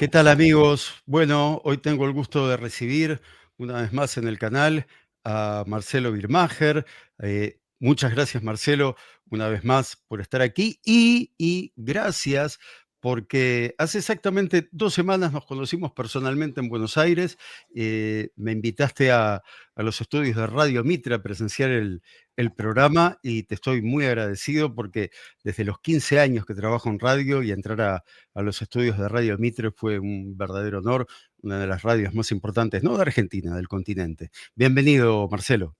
¿Qué tal amigos? Bueno, hoy tengo el gusto de recibir una vez más en el canal a Marcelo Birmacher. Muchas gracias Marcelo una vez más por estar aquí y gracias porque hace exactamente 2 semanas nos conocimos personalmente en Buenos Aires. Me invitaste a los estudios de Radio Mitre a presenciar el programa y te estoy muy agradecido porque desde los 15 años que trabajo en radio y entrar a los estudios de Radio Mitre fue un verdadero honor, una de las radios más importantes, no de Argentina, del continente. Bienvenido, Marcelo.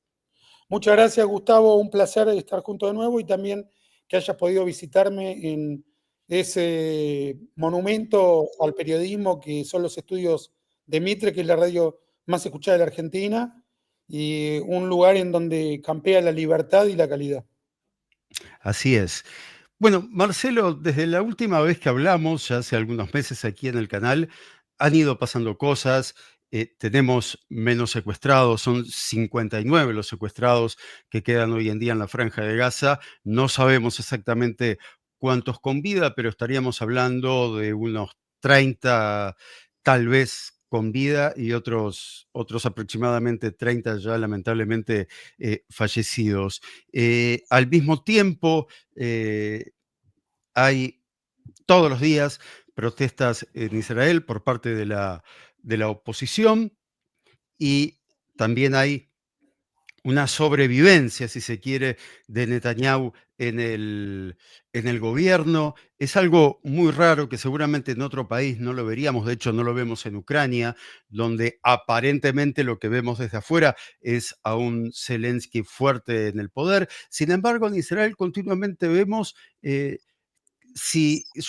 Muchas gracias, Gustavo. Un placer estar junto de nuevo y también que hayas podido visitarme en ese monumento al periodismo que son los estudios de Mitre, que es la radio más escuchada de la Argentina, y un lugar en donde campea la libertad y la calidad. Así es. Bueno, Marcelo, desde la última vez que hablamos, ya hace algunos meses aquí en el canal, han ido pasando cosas. Tenemos menos secuestrados, son 59 los secuestrados que quedan hoy en día en la Franja de Gaza. No sabemos exactamente cuántos con vida, pero estaríamos hablando de unos 30 tal vez con vida y otros aproximadamente 30 ya lamentablemente fallecidos. Al mismo tiempo, hay todos los días protestas en Israel por parte de la oposición y también hay una sobrevivencia, si se quiere, de Netanyahu en el gobierno. Es algo muy raro que seguramente en otro país no lo veríamos, de hecho no lo vemos en Ucrania, donde aparentemente lo que vemos desde afuera es a un Zelensky fuerte en el poder. Sin embargo, en Israel continuamente vemos yo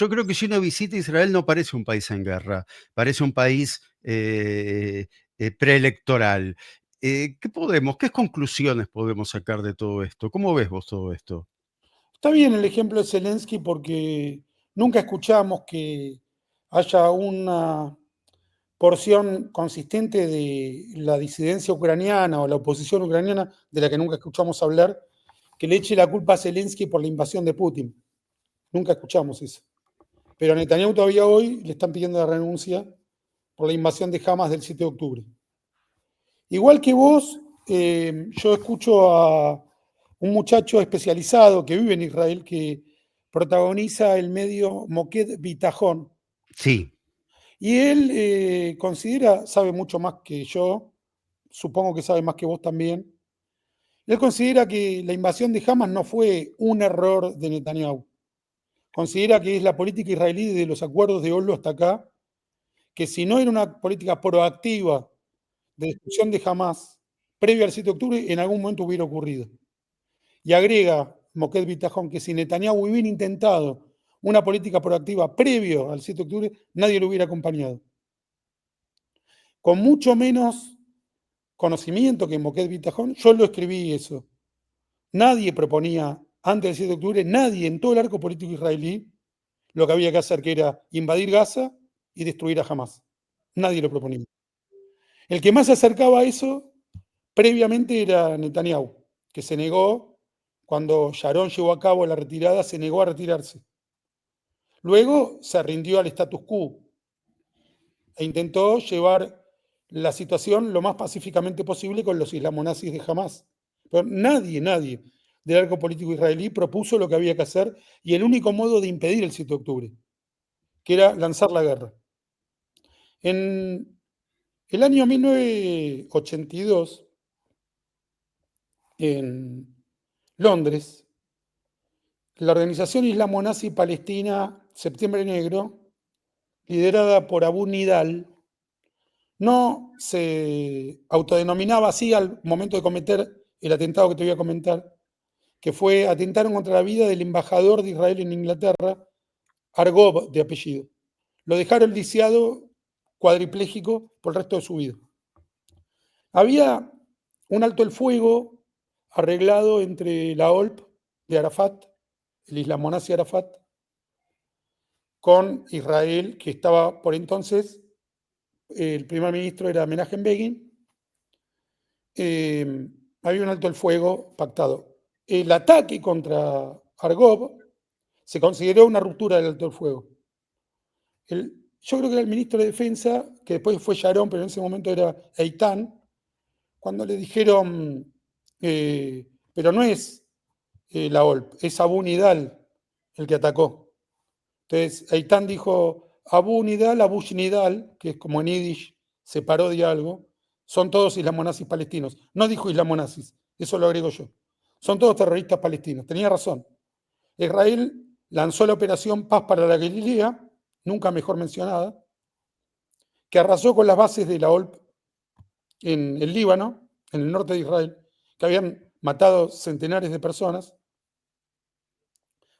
creo que si uno visita Israel no parece un país en guerra, parece un país preelectoral. ¿Qué conclusiones podemos sacar de todo esto? ¿Cómo ves vos todo esto? Está bien el ejemplo de Zelensky porque nunca escuchamos que haya una porción consistente de la disidencia ucraniana o la oposición ucraniana, de la que nunca escuchamos hablar, que le eche la culpa a Zelensky por la invasión de Putin. Nunca escuchamos eso. Pero a Netanyahu todavía hoy le están pidiendo la renuncia por la invasión de Hamas del 7 de octubre. Igual que vos, yo escucho a un muchacho especializado que vive en Israel que protagoniza el medio Moked Bitajón. Sí, Y él sabe mucho más que yo, supongo que sabe más que vos también. Él considera que la invasión de Hamas no fue un error de Netanyahu. Considera que es la política israelí de los acuerdos de Oslo hasta acá, que si no era una política proactiva de destrucción de Hamas previa al 7 de octubre, en algún momento hubiera ocurrido. Y agrega Moked Bitajón que si Netanyahu hubiera intentado una política proactiva previo al 7 de octubre, nadie lo hubiera acompañado. Con mucho menos conocimiento que Moked Bitajón, yo lo escribí eso. Nadie proponía, antes del 7 de octubre, nadie en todo el arco político israelí, lo que había que hacer, que era invadir Gaza y destruir a Hamas. Nadie lo proponía. El que más se acercaba a eso previamente era Netanyahu, que se negó, cuando Sharon llevó a cabo la retirada, se negó a retirarse. Luego se rindió al status quo e intentó llevar la situación lo más pacíficamente posible con los islamonazis de Hamas. Pero nadie del arco político israelí propuso lo que había que hacer y el único modo de impedir el 7 de octubre, que era lanzar la guerra. En el año 1982, en Londres, la organización islamo-nazi palestina Septiembre Negro, liderada por Abu Nidal, no se autodenominaba así al momento de cometer el atentado que te voy a comentar, que fue atentaron contra la vida del embajador de Israel en Inglaterra, Argov de apellido. Lo dejaron lisiado, cuadripléjico por el resto de su vida. Había un alto el fuego arreglado entre la OLP de Arafat, el islamonazi Arafat, con Israel, que estaba por entonces, el primer ministro era Menachem Begin. Había un alto el fuego pactado. El ataque contra Argov se consideró una ruptura del alto el fuego. yo creo que era el ministro de Defensa, que después fue Sharon, pero en ese momento era Eitan, cuando le dijeron, pero no es la OLP, es Abu Nidal el que atacó. Entonces, Eitan dijo, Abu Nidal, Abu Nidal, que es como en Yiddish, se parodia algo, son todos islamonazis palestinos. No dijo islamonazis, eso lo agrego yo. Son todos terroristas palestinos. Tenía razón. Israel lanzó la operación Paz para la Galilea, nunca mejor mencionada, que arrasó con las bases de la OLP en el Líbano, en el norte de Israel, que habían matado centenares de personas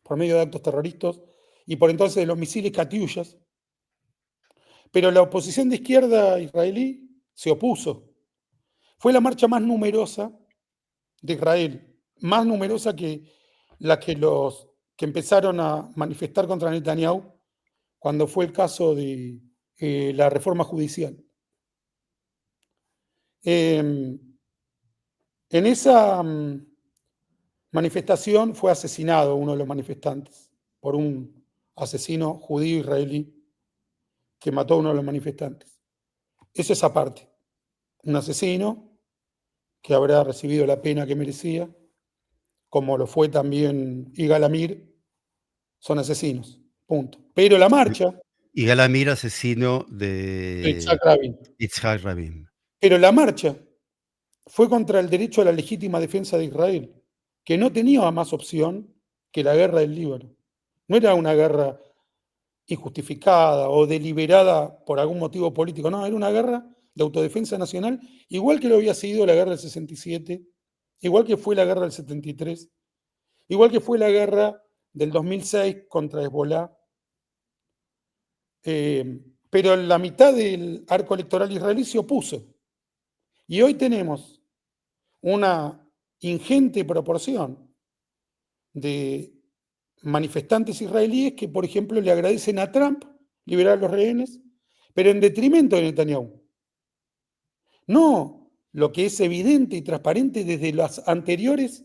por medio de actos terroristas y por entonces de los misiles Katyushas. Pero la oposición de izquierda israelí se opuso. Fue la marcha más numerosa de Israel, más numerosa que la que los que empezaron a manifestar contra Netanyahu cuando fue el caso de la reforma judicial. En esa manifestación fue asesinado uno de los manifestantes por un asesino judío israelí que mató a uno de los manifestantes. Eso es aparte. Un asesino que habrá recibido la pena que merecía, como lo fue también Yigal Amir, son asesinos, punto. Pero la marcha, Y Galamir, asesino Yitzhak de Rabin, Yitzhak Rabin. pero la marcha fue contra el derecho a la legítima defensa de Israel, que no tenía más opción que la guerra del Líbano. No era una guerra injustificada o deliberada por algún motivo político, no, era una guerra de autodefensa nacional, igual que lo había sido la guerra del 67, igual que fue la guerra del 73, igual que fue la guerra del 2006 contra Hezbollah. Pero la mitad del arco electoral israelí se opuso. Y hoy tenemos una ingente proporción de manifestantes israelíes que, por ejemplo, le agradecen a Trump liberar a los rehenes, pero en detrimento de Netanyahu. No lo que es evidente y transparente desde las anteriores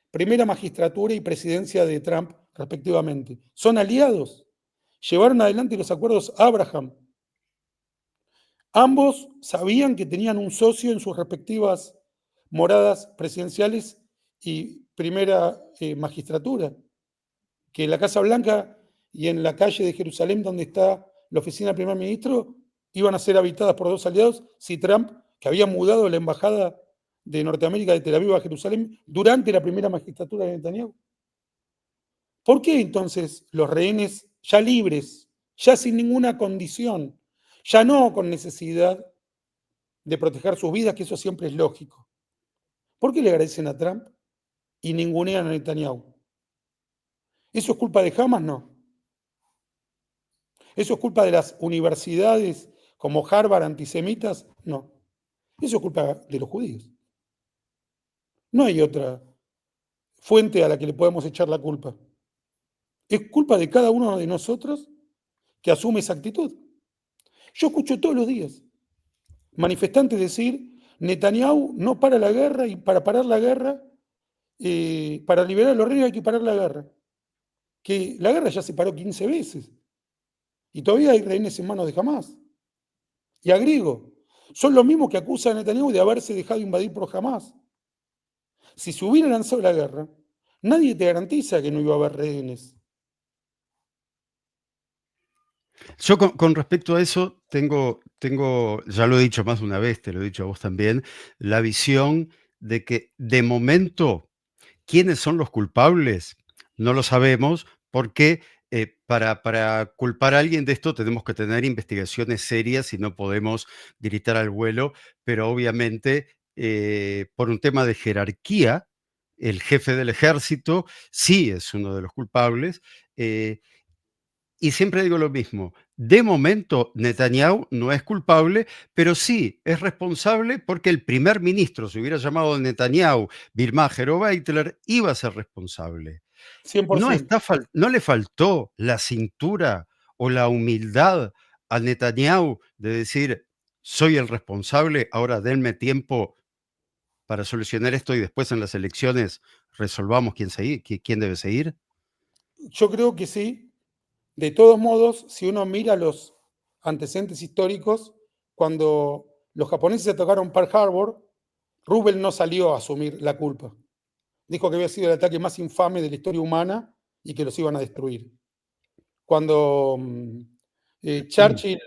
primera magistratura y presidencia de Trump, respectivamente. Son aliados. Llevaron adelante los acuerdos Abraham. Ambos sabían que tenían un socio en sus respectivas moradas presidenciales y primera magistratura, que en la Casa Blanca y en la calle de Jerusalén, donde está la oficina del primer ministro, iban a ser habitadas por dos aliados si Trump, que había mudado la embajada de Norteamérica de Tel Aviv a Jerusalén durante la primera magistratura de Netanyahu. ¿Por qué entonces los rehenes ya libres, ya sin ninguna condición, ya no con necesidad de proteger sus vidas, que eso siempre es lógico? ¿Por qué le agradecen a Trump y ningunean a Netanyahu? ¿Eso es culpa de Hamas? No. ¿Eso es culpa de las universidades como Harvard antisemitas? No. Eso es culpa de los judíos. No hay otra fuente a la que le podemos echar la culpa. Es culpa de cada uno de nosotros que asume esa actitud. Yo escucho todos los días manifestantes decir, Netanyahu no para la guerra y para parar la guerra, para liberar a los rehenes hay que parar la guerra. Que la guerra ya se paró 15 veces y todavía hay rehenes en manos de Hamas. Y agrego, son los mismos que acusan a Netanyahu de haberse dejado invadir por Hamas. Si se hubiera lanzado la guerra, nadie te garantiza que no iba a haber rehenes. Yo con respecto a eso tengo, ya lo he dicho más de una vez, te lo he dicho a vos también, la visión de que de momento quiénes son los culpables no lo sabemos porque para culpar a alguien de esto tenemos que tener investigaciones serias y no podemos gritar al vuelo, pero obviamente por un tema de jerarquía, el jefe del ejército sí es uno de los culpables. eh, y siempre digo lo mismo, de momento Netanyahu no es culpable, pero sí es responsable porque el primer ministro, si hubiera llamado Netanyahu, Birmacher o Beitler, iba a ser responsable. No, 100%. no le faltó la cintura o la humildad a Netanyahu de decir, soy el responsable, ahora denme tiempo para solucionar esto y después en las elecciones resolvamos quién debe seguir. Yo creo que sí. De todos modos, si uno mira los antecedentes históricos, cuando los japoneses atacaron Pearl Harbor, Roosevelt no salió a asumir la culpa. Dijo que había sido el ataque más infame de la historia humana y que los iban a destruir. Cuando Churchill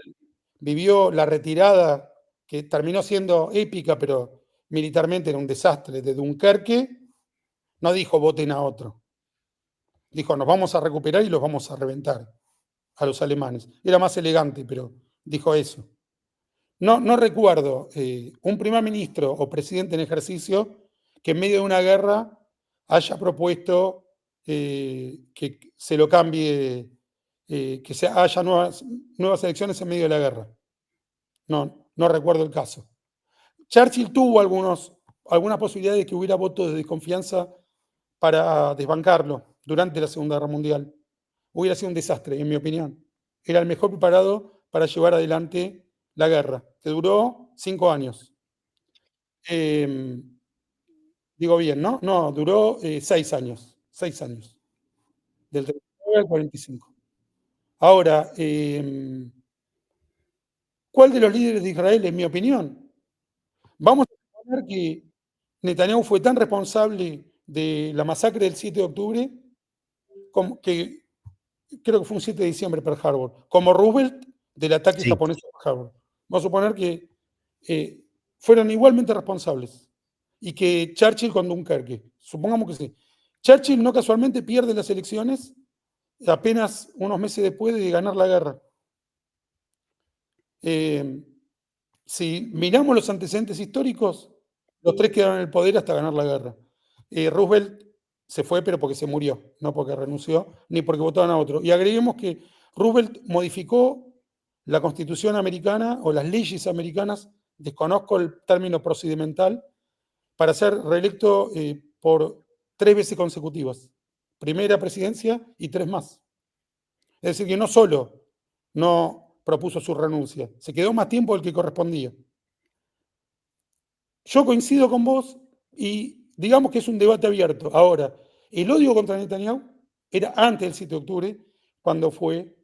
vivió la retirada, que terminó siendo épica, pero militarmente era un desastre, de Dunkerque, no dijo voten a otro. Dijo, nos vamos a recuperar y los vamos a reventar a los alemanes. Era más elegante, pero dijo eso. No recuerdo un primer ministro o presidente en ejercicio que en medio de una guerra haya propuesto que se lo cambie, que haya nuevas elecciones en medio de la guerra. No recuerdo el caso. Churchill tuvo algunas posibilidades de que hubiera votos de desconfianza para desbancarlo durante la Segunda Guerra Mundial. Hubiera sido un desastre, en mi opinión. Era el mejor preparado para llevar adelante la guerra, que duró 5 años. Digo bien, ¿no? No, duró 6 años. 6 años. Del 39 al 45. Ahora, ¿cuál de los líderes de Israel, en mi opinión? Vamos a suponer que Netanyahu fue tan responsable de la masacre del 7 de octubre, como que creo que fue un 7 de diciembre Pearl Harbor, como Roosevelt del ataque Sí. japonés a Pearl Harbor. Vamos a suponer que fueron igualmente responsables y que Churchill con Dunkerque, supongamos que sí. Churchill no casualmente pierde las elecciones apenas unos meses después de ganar la guerra. Si miramos los antecedentes históricos, los tres quedaron en el poder hasta ganar la guerra. Roosevelt se fue, pero porque se murió, no porque renunció, ni porque votaron a otro. Y agreguemos que Roosevelt modificó la Constitución americana o las leyes americanas, desconozco el término procedimental, para ser reelecto por 3 veces consecutivas. Primera presidencia y 3 más. Es decir, que no solo no propuso su renuncia, se quedó más tiempo del que correspondía. Yo coincido con vos y digamos que es un debate abierto. Ahora, el odio contra Netanyahu era antes del 7 de octubre, cuando fue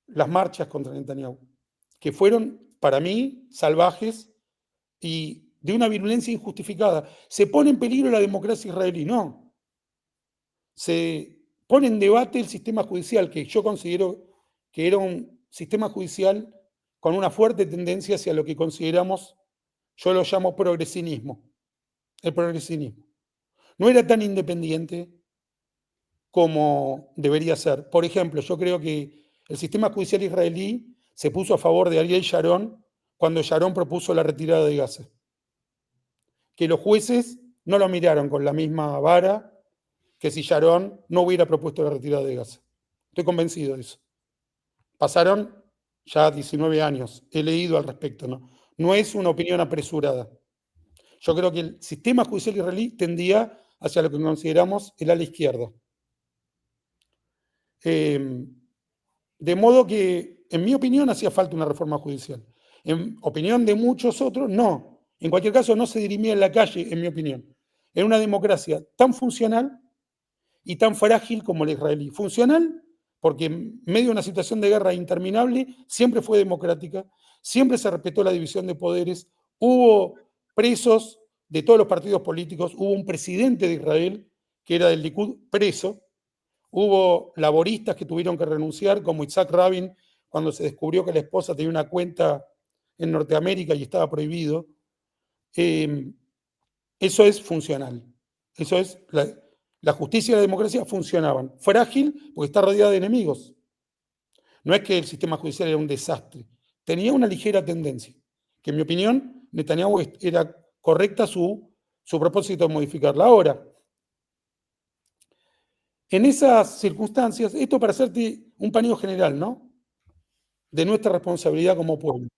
las marchas contra Netanyahu, que fueron, para mí, salvajes y de una virulencia injustificada. ¿Se pone en peligro la democracia israelí? No. Se pone en debate el sistema judicial, que yo considero que era un sistema judicial con una fuerte tendencia hacia lo que consideramos, yo lo llamo progresinismo. El progresinismo. No era tan independiente como debería ser. Por ejemplo, yo creo que el sistema judicial israelí se puso a favor de Ariel Sharon cuando Sharon propuso la retirada de Gaza. Que los jueces no lo miraron con la misma vara que si Sharon no hubiera propuesto la retirada de Gaza. Estoy convencido de eso. Pasaron ya 19 años, he leído al respecto, ¿no? No es una opinión apresurada. Yo creo que el sistema judicial israelí tendía hacia lo que consideramos el ala izquierda. De modo que, en mi opinión, hacía falta una reforma judicial. En opinión de muchos otros, no. En cualquier caso, no se dirimía en la calle, en mi opinión. Era una democracia tan funcional y tan frágil como la israelí. Funcional, porque en medio de una situación de guerra interminable, siempre fue democrática, siempre se respetó la división de poderes, hubo presos de todos los partidos políticos, hubo un presidente de Israel, que era del Likud, preso, hubo laboristas que tuvieron que renunciar, como Isaac Rabin, cuando se descubrió que la esposa tenía una cuenta en Norteamérica y estaba prohibido. Eso es funcional. Eso es la justicia y la democracia funcionaban. Frágil porque está rodeada de enemigos. No es que el sistema judicial era un desastre. Tenía una ligera tendencia, que en mi opinión Netanyahu era correcta su propósito de modificarla. Ahora, en esas circunstancias, esto para hacerte un paneo general, ¿no? De nuestra responsabilidad como pueblo.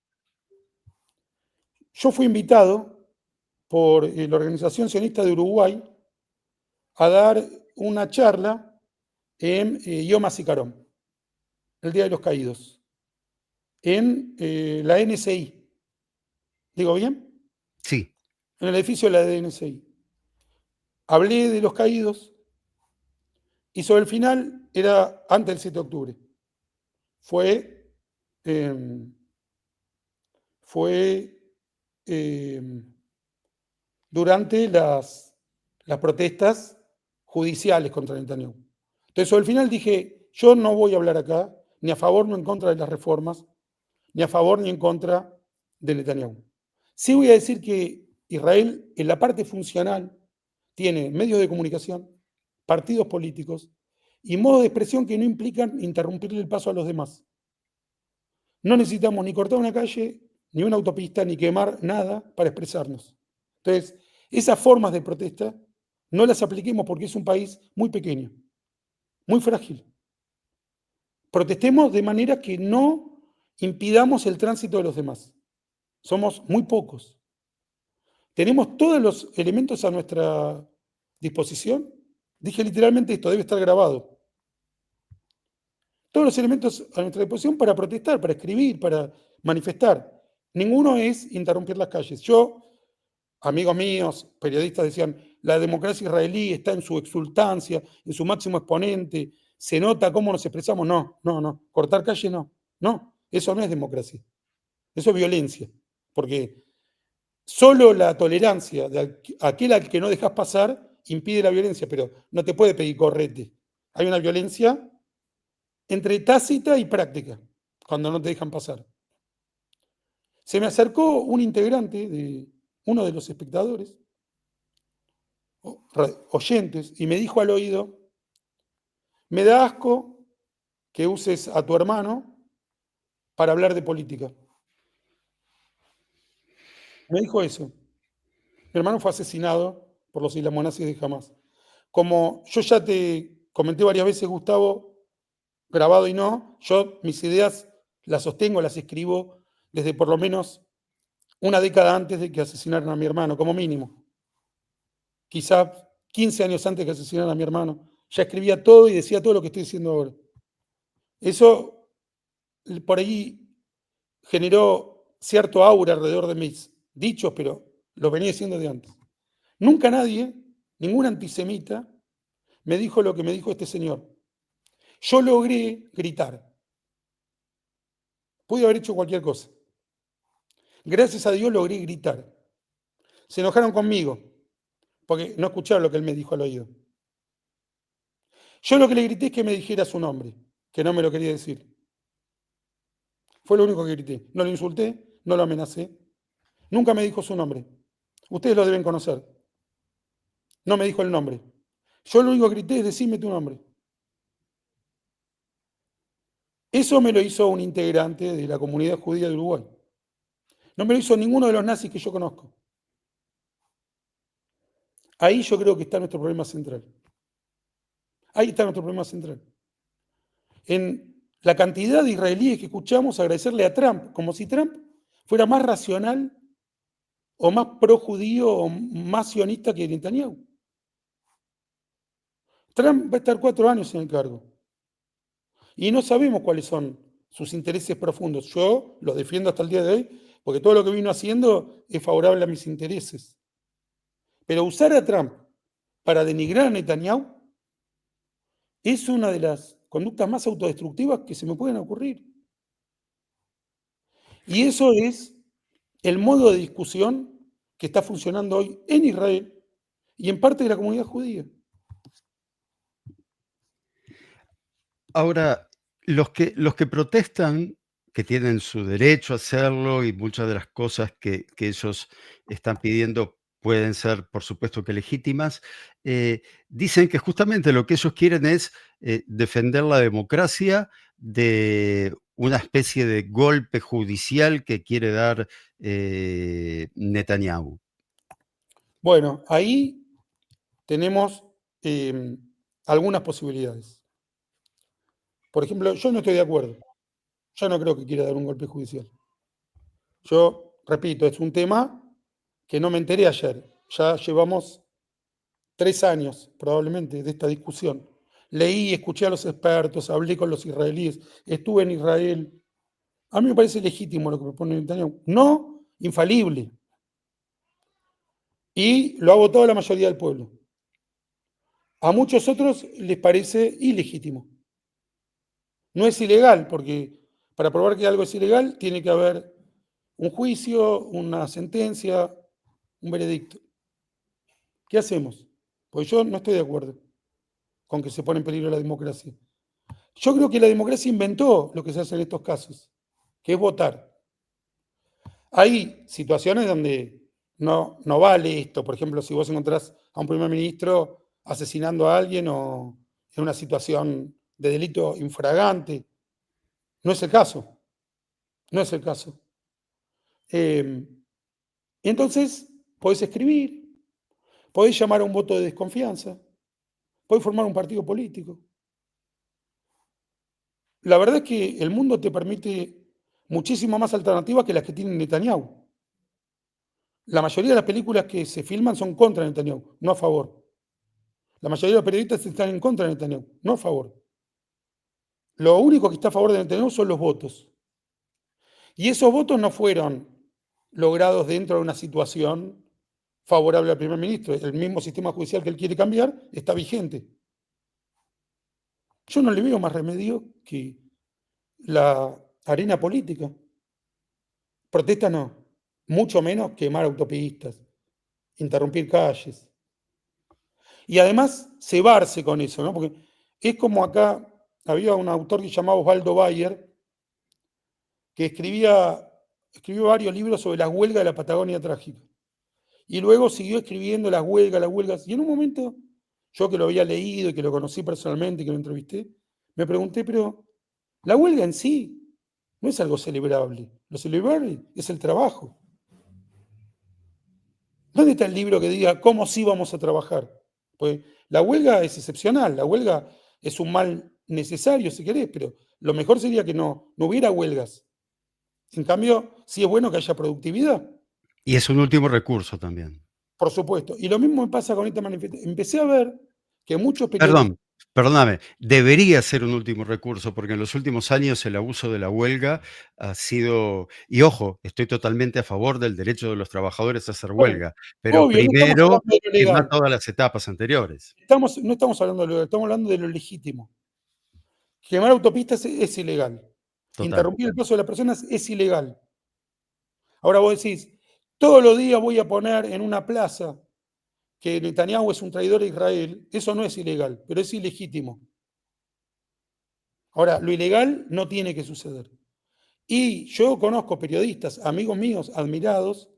Yo fui invitado por la Organización Sionista de Uruguay a dar una charla en Yom HaZikaron, el Día de los Caídos, en la NSI. ¿Digo bien? Sí. En el edificio de la NSI. Hablé de los caídos y sobre el final era antes del 7 de octubre. Fue fue durante las protestas judiciales contra Netanyahu. Entonces, al final dije, yo no voy a hablar acá ni a favor ni en contra de las reformas, ni a favor ni en contra de Netanyahu. Sí voy a decir que Israel, en la parte funcional, tiene medios de comunicación, partidos políticos y modos de expresión que no implican interrumpirle el paso a los demás. No necesitamos ni cortar una calle, ni una autopista, ni quemar nada para expresarnos. Entonces, esas formas de protesta no las apliquemos porque es un país muy pequeño, muy frágil. Protestemos de manera que no impidamos el tránsito de los demás. Somos muy pocos. Tenemos todos los elementos a nuestra disposición. Dije literalmente esto, debe estar grabado. Todos los elementos a nuestra disposición para protestar, para escribir, para manifestar. Ninguno es interrumpir las calles. Yo, amigos míos, periodistas decían, la democracia israelí está en su exultancia, en su máximo exponente, se nota cómo nos expresamos. No, no, no. Cortar calle no. No, eso no es democracia. Eso es violencia. Porque solo la tolerancia de aquel al que no dejas pasar impide la violencia, pero no te puede pedir correte. Hay una violencia entre tácita y práctica, cuando no te dejan pasar. Se me acercó un integrante de uno de los espectadores, oyentes, y me dijo al oído, me da asco que uses a tu hermano para hablar de política. Me dijo eso. Mi hermano fue asesinado por los islamonazis de Hamas. Como yo ya te comenté varias veces, Gustavo, grabado y no, yo mis ideas las sostengo, las escribo desde por lo menos una década antes de que asesinaran a mi hermano, como mínimo. Quizá 15 años antes de que asesinaran a mi hermano. Ya escribía todo y decía todo lo que estoy diciendo ahora. Eso por ahí generó cierto aura alrededor de mis dichos, pero lo venía diciendo de antes. Nunca nadie, ningún antisemita, me dijo lo que me dijo este señor. Yo logré gritar. Pude haber hecho cualquier cosa. Gracias a Dios logré gritar. Se enojaron conmigo, porque no escucharon lo que él me dijo al oído. Yo lo que le grité es que me dijera su nombre, que no me lo quería decir. Fue lo único que grité. No lo insulté, no lo amenacé. Nunca me dijo su nombre. Ustedes lo deben conocer. No me dijo el nombre. Yo lo único que grité es decime tu nombre. Eso me lo hizo un integrante de la comunidad judía de Uruguay. No me lo hizo ninguno de los nazis que yo conozco. Ahí yo creo que está nuestro problema central. Ahí está nuestro problema central. En la cantidad de israelíes que escuchamos agradecerle a Trump, como si Trump fuera más racional o más pro-judío o más sionista que Netanyahu. Trump va a estar 4 años en el cargo. Y no sabemos cuáles son sus intereses profundos. Yo los defiendo hasta el día de hoy, porque todo lo que vino haciendo es favorable a mis intereses. Pero usar a Trump para denigrar a Netanyahu es una de las conductas más autodestructivas que se me pueden ocurrir. Y eso es el modo de discusión que está funcionando hoy en Israel y en parte de la comunidad judía. Ahora, los que protestan, que tienen su derecho a hacerlo y muchas de las cosas que ellos están pidiendo pueden ser, por supuesto que legítimas, dicen que justamente lo que ellos quieren es defender la democracia de una especie de golpe judicial que quiere dar Netanyahu. Bueno, ahí tenemos algunas posibilidades. Por ejemplo, yo no estoy de acuerdo. Yo no creo que quiera dar un golpe judicial. Yo, repito, es un tema que no me enteré ayer. Ya llevamos 3 años probablemente de esta discusión. Leí, escuché a los expertos, hablé con los israelíes, estuve en Israel. A mí me parece legítimo lo que propone Netanyahu. No infalible. Y lo ha votado la mayoría del pueblo. A muchos otros les parece ilegítimo. No es ilegal, porque Para probar que algo es ilegal, tiene que haber un juicio, una sentencia, un veredicto. ¿Qué hacemos? Pues yo no estoy de acuerdo con que se pone en peligro la democracia. Yo creo que la democracia inventó lo que se hace en estos casos, que es votar. Hay situaciones donde no vale esto. Por ejemplo, si vos encontrás a un primer ministro asesinando a alguien o en una situación de delito infragante. No es el caso. No es el caso. Entonces, podés escribir, podés llamar a un voto de desconfianza, podés formar un partido político. La verdad es que el mundo te permite muchísimas más alternativas que las que tiene Netanyahu. La mayoría de las películas que se filman son contra Netanyahu, no a favor. La mayoría de los periodistas están en contra de Netanyahu, no a favor. Lo único que está a favor de Netanyahu son los votos. Y esos votos no fueron logrados dentro de una situación favorable al primer ministro. El mismo sistema judicial que él quiere cambiar está vigente. Yo no le veo más remedio que la arena política. Protesta no, mucho menos quemar autopistas, interrumpir calles. Y además cebarse con eso, ¿no? Porque es como acá, había un autor que se llamaba Osvaldo Bayer, que escribió varios libros sobre las huelgas de la Patagonia Trágica. Y luego siguió escribiendo las huelgas. Y en un momento, yo que lo había leído y que lo conocí personalmente y que lo entrevisté, me pregunté, pero la huelga en sí no es algo celebrable. Lo celebrable es el trabajo. ¿Dónde está el libro que diga cómo sí vamos a trabajar? Pues la huelga es excepcional, la huelga es un mal necesario, si querés, pero lo mejor sería que no hubiera huelgas. En cambio, sí es bueno que haya productividad, Y es un último recurso también. por supuesto. Y lo mismo me pasa con esta manifestación. Empecé a ver que muchos periodistas. Perdón, perdóname, debería ser un último recurso, porque en los últimos años el abuso de la huelga ha sido, y ojo, estoy totalmente a favor del derecho de los trabajadores a hacer Bueno, huelga, pero obvio, no estamos primero hablando de lo firma legal. todas las etapas anteriores. No estamos hablando de lo legal, estamos hablando de lo legítimo. Quemar autopistas es ilegal. Total. Interrumpir el paso de las personas es ilegal. Ahora vos decís, todos los días voy a poner en una plaza que Netanyahu es un traidor a Israel. Eso no es ilegal, pero es ilegítimo. Ahora, lo ilegal no tiene que suceder. Y yo conozco periodistas, amigos míos, admirados,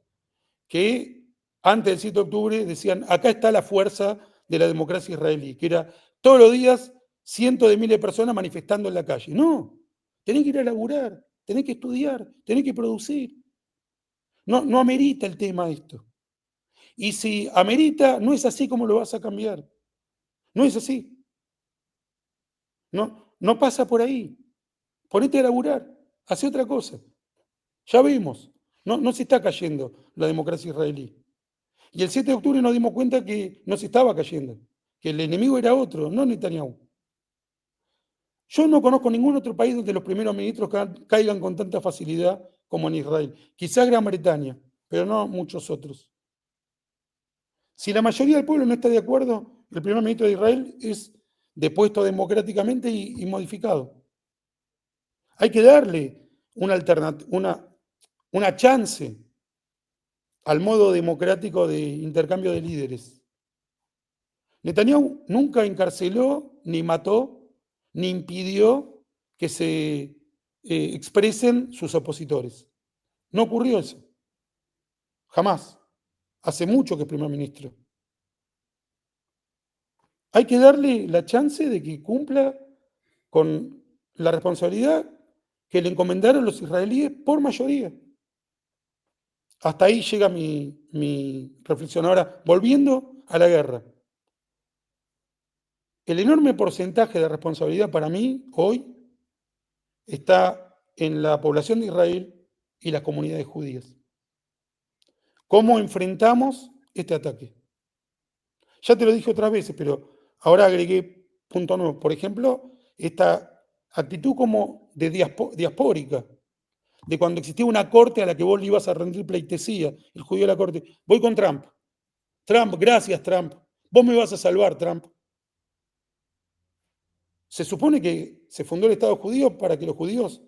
que antes del 7 de octubre decían, acá está la fuerza de la democracia israelí, que era todos los días cientos de miles de personas manifestando en la calle. No, tenés que ir a laburar, tenés que estudiar, tenés que producir. No amerita el tema esto. Y si amerita, no es así como lo vas a cambiar. No es así. No pasa por ahí. Ponete a laburar, hace otra cosa. Ya vimos, no se está cayendo la democracia israelí. Y el 7 de octubre nos dimos cuenta que no se estaba cayendo, que el enemigo era otro, no Netanyahu. Yo no conozco ningún otro país donde los primeros ministros caigan con tanta facilidad como en Israel. Quizás Gran Bretaña, pero no muchos otros. Si la mayoría del pueblo no está de acuerdo, el primer ministro de Israel es depuesto democráticamente y modificado. Hay que darle una chance al modo democrático de intercambio de líderes. Netanyahu nunca encarceló, ni mató, ni impidió que se expresen sus opositores. No ocurrió eso. Jamás. Hace mucho que es primer ministro. Hay que darle la chance de que cumpla con la responsabilidad que le encomendaron los israelíes por mayoría. Hasta ahí llega mi reflexión. Ahora, volviendo a la guerra. El enorme porcentaje de responsabilidad para mí hoy está en la población de Israel y las comunidades judías. ¿Cómo enfrentamos este ataque? Ya te lo dije otras veces, pero ahora agregué punto nuevo. Por ejemplo, esta actitud como de diaspórica, de cuando existía una corte a la que vos le ibas a rendir pleitesía, el judío de la corte. Voy con Trump. Trump, gracias Trump. Vos me vas a salvar, Trump. Se supone que se fundó el Estado judío para que los judíos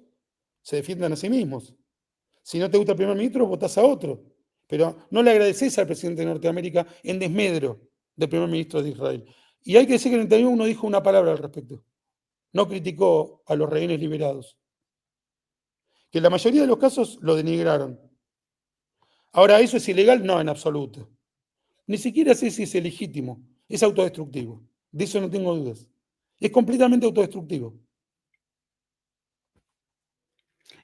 se defiendan a sí mismos. Si no te gusta el primer ministro, votás a otro. Pero no le agradeces al presidente de Norteamérica en desmedro del primer ministro de Israel. Y hay que decir que Netanyahu no dijo una palabra al respecto. No criticó a los rehenes liberados. Que en la mayoría de los casos lo denigraron. Ahora, ¿eso es ilegal? No, en absoluto. Ni siquiera sé si es legítimo. Es autodestructivo. De eso no tengo dudas. Es completamente autodestructivo.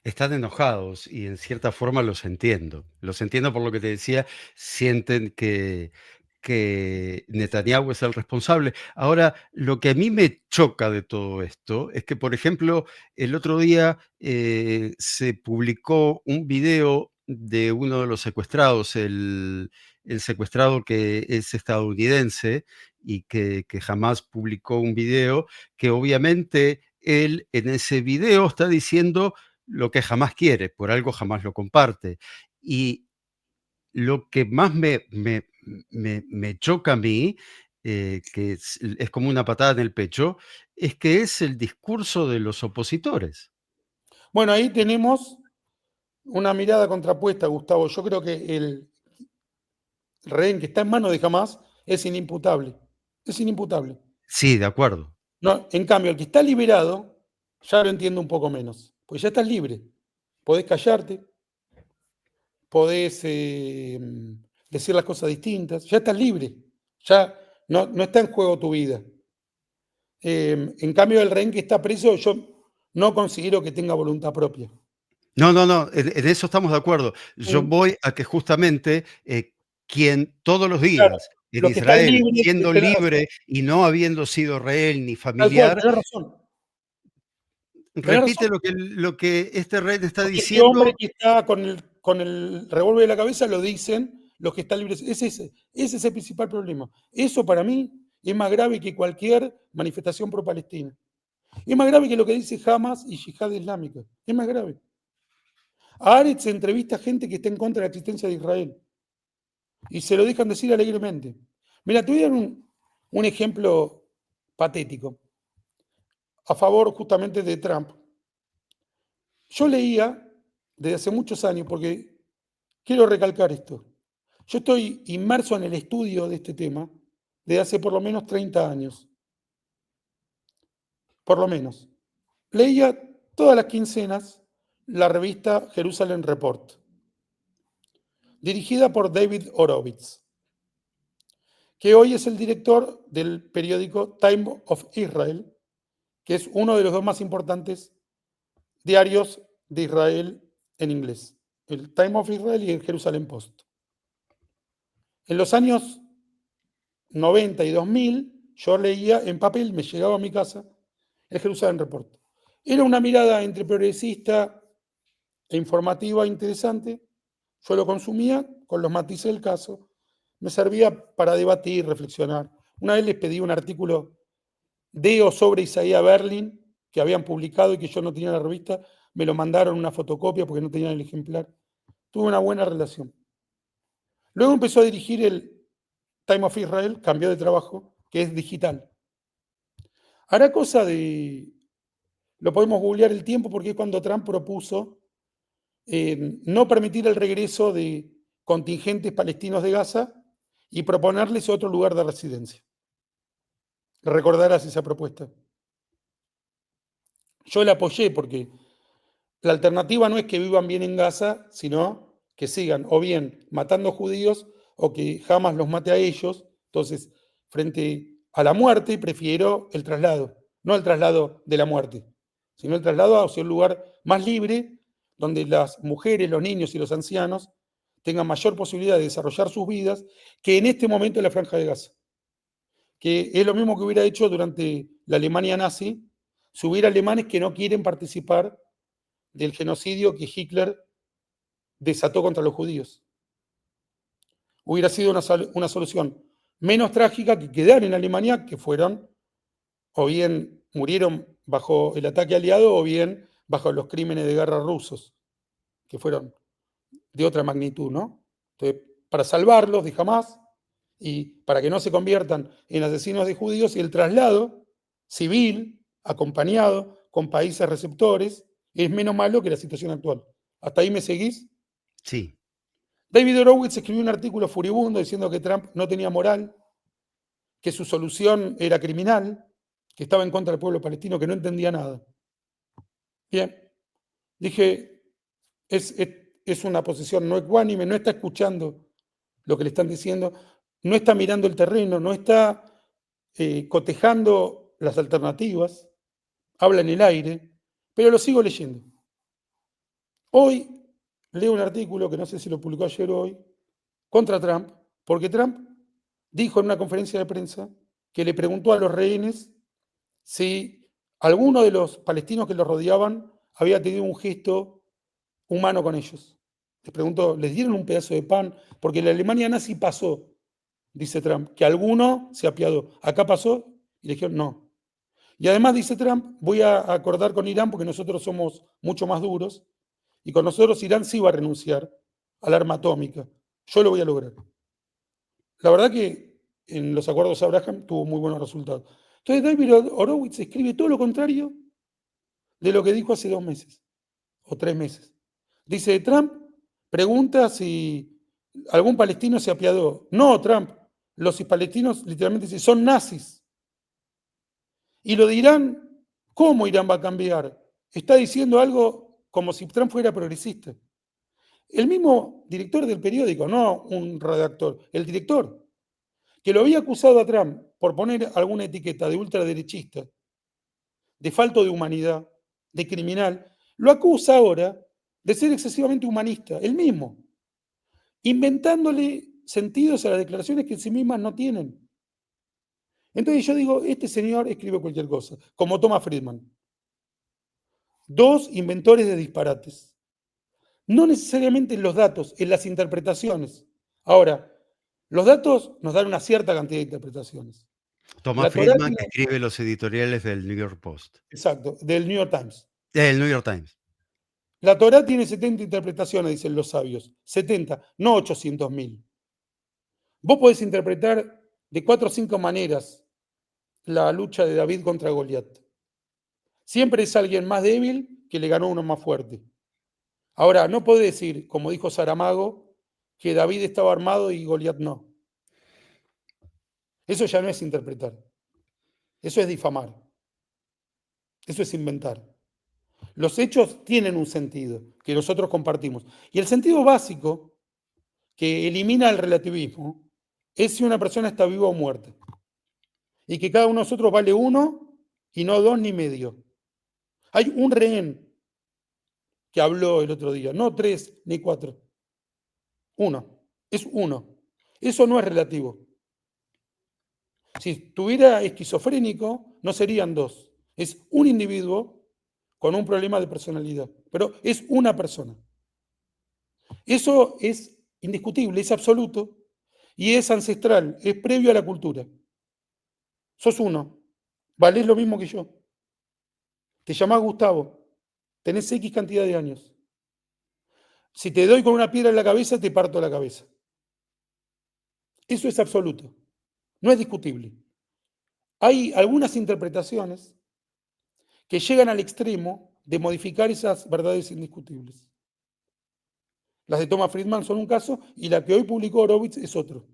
Están enojados y en cierta forma los entiendo. Los entiendo por lo que te decía, sienten que Netanyahu es el responsable. Ahora, lo que a mí me choca de todo esto es que, por ejemplo, el otro día se publicó un video de uno de los secuestrados, el secuestrado que es estadounidense y que jamás publicó un video, que obviamente él en ese video está diciendo lo que jamás quiere, por algo jamás lo comparte. Y lo que más me choca a mí, que es como una patada en el pecho, es que es el discurso de los opositores. Bueno, ahí tenemos una mirada contrapuesta, Gustavo. Yo creo que el rehén que está en manos de Hamas es inimputable. Es inimputable. Sí, de acuerdo. No, en cambio, el que está liberado, ya lo entiendo un poco menos. Pues ya estás libre. Podés callarte, podés decir las cosas distintas, ya estás libre. Ya no está en juego tu vida. En cambio, el rehén que está preso, yo no considero que tenga voluntad propia. No, no, no, en eso estamos de acuerdo. Yo Mm, voy a que justamente quien todos los Claro, días en los que están Israel, libres, siendo tenés razón. libre y no habiendo sido rehén ni Tal cual, familiar, tenés razón. Tenés razón. repite lo que este rehén está Porque ese hombre diciendo. que está con el revólver en la cabeza lo dicen los que están libres. Ese es el principal problema. Eso para mí es más grave que cualquier manifestación pro-palestina. Es más grave que lo que dice Hamas y Yihad Islámica. Es más grave. A Aretz entrevista a gente que está en contra de la existencia de Israel. Y se lo dejan decir alegremente. Mira, te voy a dar un ejemplo patético a favor justamente de Trump. Yo leía desde hace muchos años, porque quiero recalcar esto. Yo estoy inmerso en el estudio de este tema desde hace por lo menos 30 años. Por lo menos. Leía todas las quincenas la revista Jerusalem Report, dirigida por David Horowitz, que hoy es el director del periódico Time of Israel, que es uno de los dos más importantes diarios de Israel en inglés, el Time of Israel y el Jerusalem Post. En los años 90 y 2000, yo leía en papel, me llegaba a mi casa, el Jerusalem Report. Era una mirada entre progresista e informativa interesante. Yo lo consumía con los matices del caso. Me servía para debatir, reflexionar. Una vez les pedí un artículo de o sobre Isaías Berlin que habían publicado y que yo no tenía en la revista. Me lo mandaron una fotocopia porque no tenían el ejemplar. Tuve una buena relación. Luego empezó a dirigir el Time of Israel, cambió de trabajo, que es digital. Hará cosa de, lo podemos googlear el tiempo porque es cuando Trump propuso no permitir el regreso de contingentes palestinos de Gaza y proponerles otro lugar de residencia. Recordarás esa propuesta. Yo la apoyé porque la alternativa no es que vivan bien en Gaza, sino que sigan o bien matando judíos o que jamás los mate a ellos. Entonces, frente a la muerte, prefiero el traslado, no el traslado de la muerte, sino el traslado hacia un lugar más libre, donde las mujeres, los niños y los ancianos tengan mayor posibilidad de desarrollar sus vidas que en este momento en la Franja de Gaza. Que es lo mismo que hubiera hecho durante la Alemania nazi, si hubiera alemanes que no quieren participar del genocidio que Hitler desató contra los judíos. Hubiera sido una solución menos trágica que quedar en Alemania, que fueron, o bien murieron bajo el ataque aliado, o bien bajo los crímenes de guerra rusos, que fueron de otra magnitud, ¿no? Entonces, para salvarlos de Hamas y para que no se conviertan en asesinos de judíos, y el traslado civil, acompañado con países receptores es menos malo que la situación actual. ¿Hasta ahí me seguís? Sí. David Horowitz escribió un artículo furibundo diciendo que Trump no tenía moral, que su solución era criminal, que estaba en contra del pueblo palestino, que no entendía nada. Bien, dije, es una posición no ecuánime, no está escuchando lo que le están diciendo, no está mirando el terreno, no está cotejando las alternativas, habla en el aire, pero lo sigo leyendo. Hoy leo un artículo, que no sé si lo publicó ayer o hoy, contra Trump, porque Trump dijo en una conferencia de prensa que le preguntó a los rehenes si alguno de los palestinos que los rodeaban había tenido un gesto humano con ellos. Les preguntó, ¿les dieron un pedazo de pan? Porque en la Alemania nazi pasó, dice Trump, que alguno se apiadó. Acá pasó y le dijeron no. Y además, dice Trump, voy a acordar con Irán porque nosotros somos mucho más duros y con nosotros Irán sí va a renunciar al arma atómica. Yo lo voy a lograr. La verdad que en los acuerdos de Abraham tuvo muy buenos resultados. Entonces David Horowitz escribe todo lo contrario de lo que dijo hace 2 meses o 3 meses. Dice, Trump pregunta si algún palestino se apiadó. No, Trump, los palestinos literalmente dicen, son nazis. Y lo de Irán, ¿cómo Irán va a cambiar? Está diciendo algo como si Trump fuera progresista. El mismo director del periódico, no un redactor, el director, que lo había acusado a Trump por poner alguna etiqueta de ultraderechista, de falto de humanidad, de criminal, lo acusa ahora de ser excesivamente humanista, él mismo, inventándole sentidos a las declaraciones que en sí mismas no tienen. Entonces yo digo, este señor escribe cualquier cosa, como Thomas Friedman. 2 inventores de disparates. No necesariamente en los datos, en las interpretaciones. Ahora, los datos nos dan una cierta cantidad de interpretaciones. Thomas La Torah Friedman, que tiene, escribe los editoriales del New York Post. exacto, del New York Times. El New York Times. La Torah tiene 70 interpretaciones, dicen los sabios. 70, no 800.000. Vos podés interpretar de 4 o 5 maneras la lucha de David contra Goliat. Siempre es alguien más débil que le ganó uno más fuerte. Ahora, no podés decir, como dijo Saramago, que David estaba armado y Goliat no. Eso ya no es interpretar. Eso es difamar. Eso es inventar. Los hechos tienen un sentido que nosotros compartimos. Y el sentido básico que elimina el relativismo es si una persona está viva o muerta. Y que cada uno de nosotros vale 1 y no 2 ni medio. Hay un rehén que habló el otro día, no 3 ni 4. 1. Es 1. Eso no es relativo. Si estuviera esquizofrénico, no serían 2. Es un individuo con un problema de personalidad. Pero es una persona. Eso es indiscutible, es absoluto y es ancestral, es previo a la cultura. Sos uno, valés lo mismo que yo. Te llamás Gustavo, tenés X cantidad de años. Si te doy con una piedra en la cabeza, te parto la cabeza. Eso es absoluto, no es discutible. Hay algunas interpretaciones que llegan al extremo de modificar esas verdades indiscutibles. Las de Thomas Friedman son un caso y la que hoy publicó Horowitz es otro.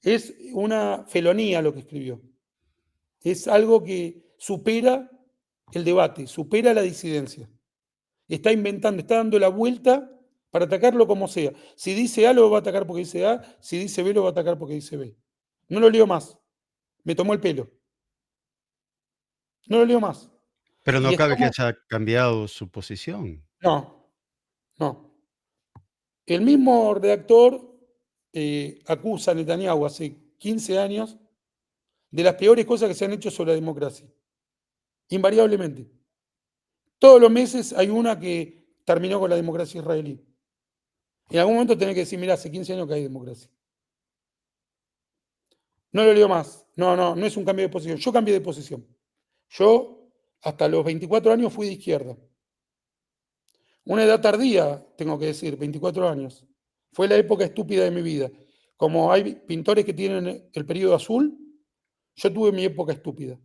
Es una felonía lo que escribió. Es algo que supera el debate, supera la disidencia. Está inventando, está dando la vuelta para atacarlo como sea. Si dice A, lo va a atacar porque dice A. Si dice B, lo va a atacar porque dice B. No lo leo más. Me tomó el pelo. No lo leo más. Pero Y no cabe que estamos... haya cambiado su posición. No, no. El mismo redactor acusa a Netanyahu hace 15 años de las peores cosas que se han hecho sobre la democracia. Invariablemente. Todos los meses hay una que terminó con la democracia israelí. En algún momento tenés que decir, mira, hace 15 años que hay democracia. No lo leo más. No es un cambio de posición. Yo cambié de posición. Yo, hasta los 24 años, fui de izquierda. Una edad tardía, tengo que decir, 24 años. Fue la época estúpida de mi vida. Como hay pintores que tienen el periodo azul, yo tuve mi época estúpida.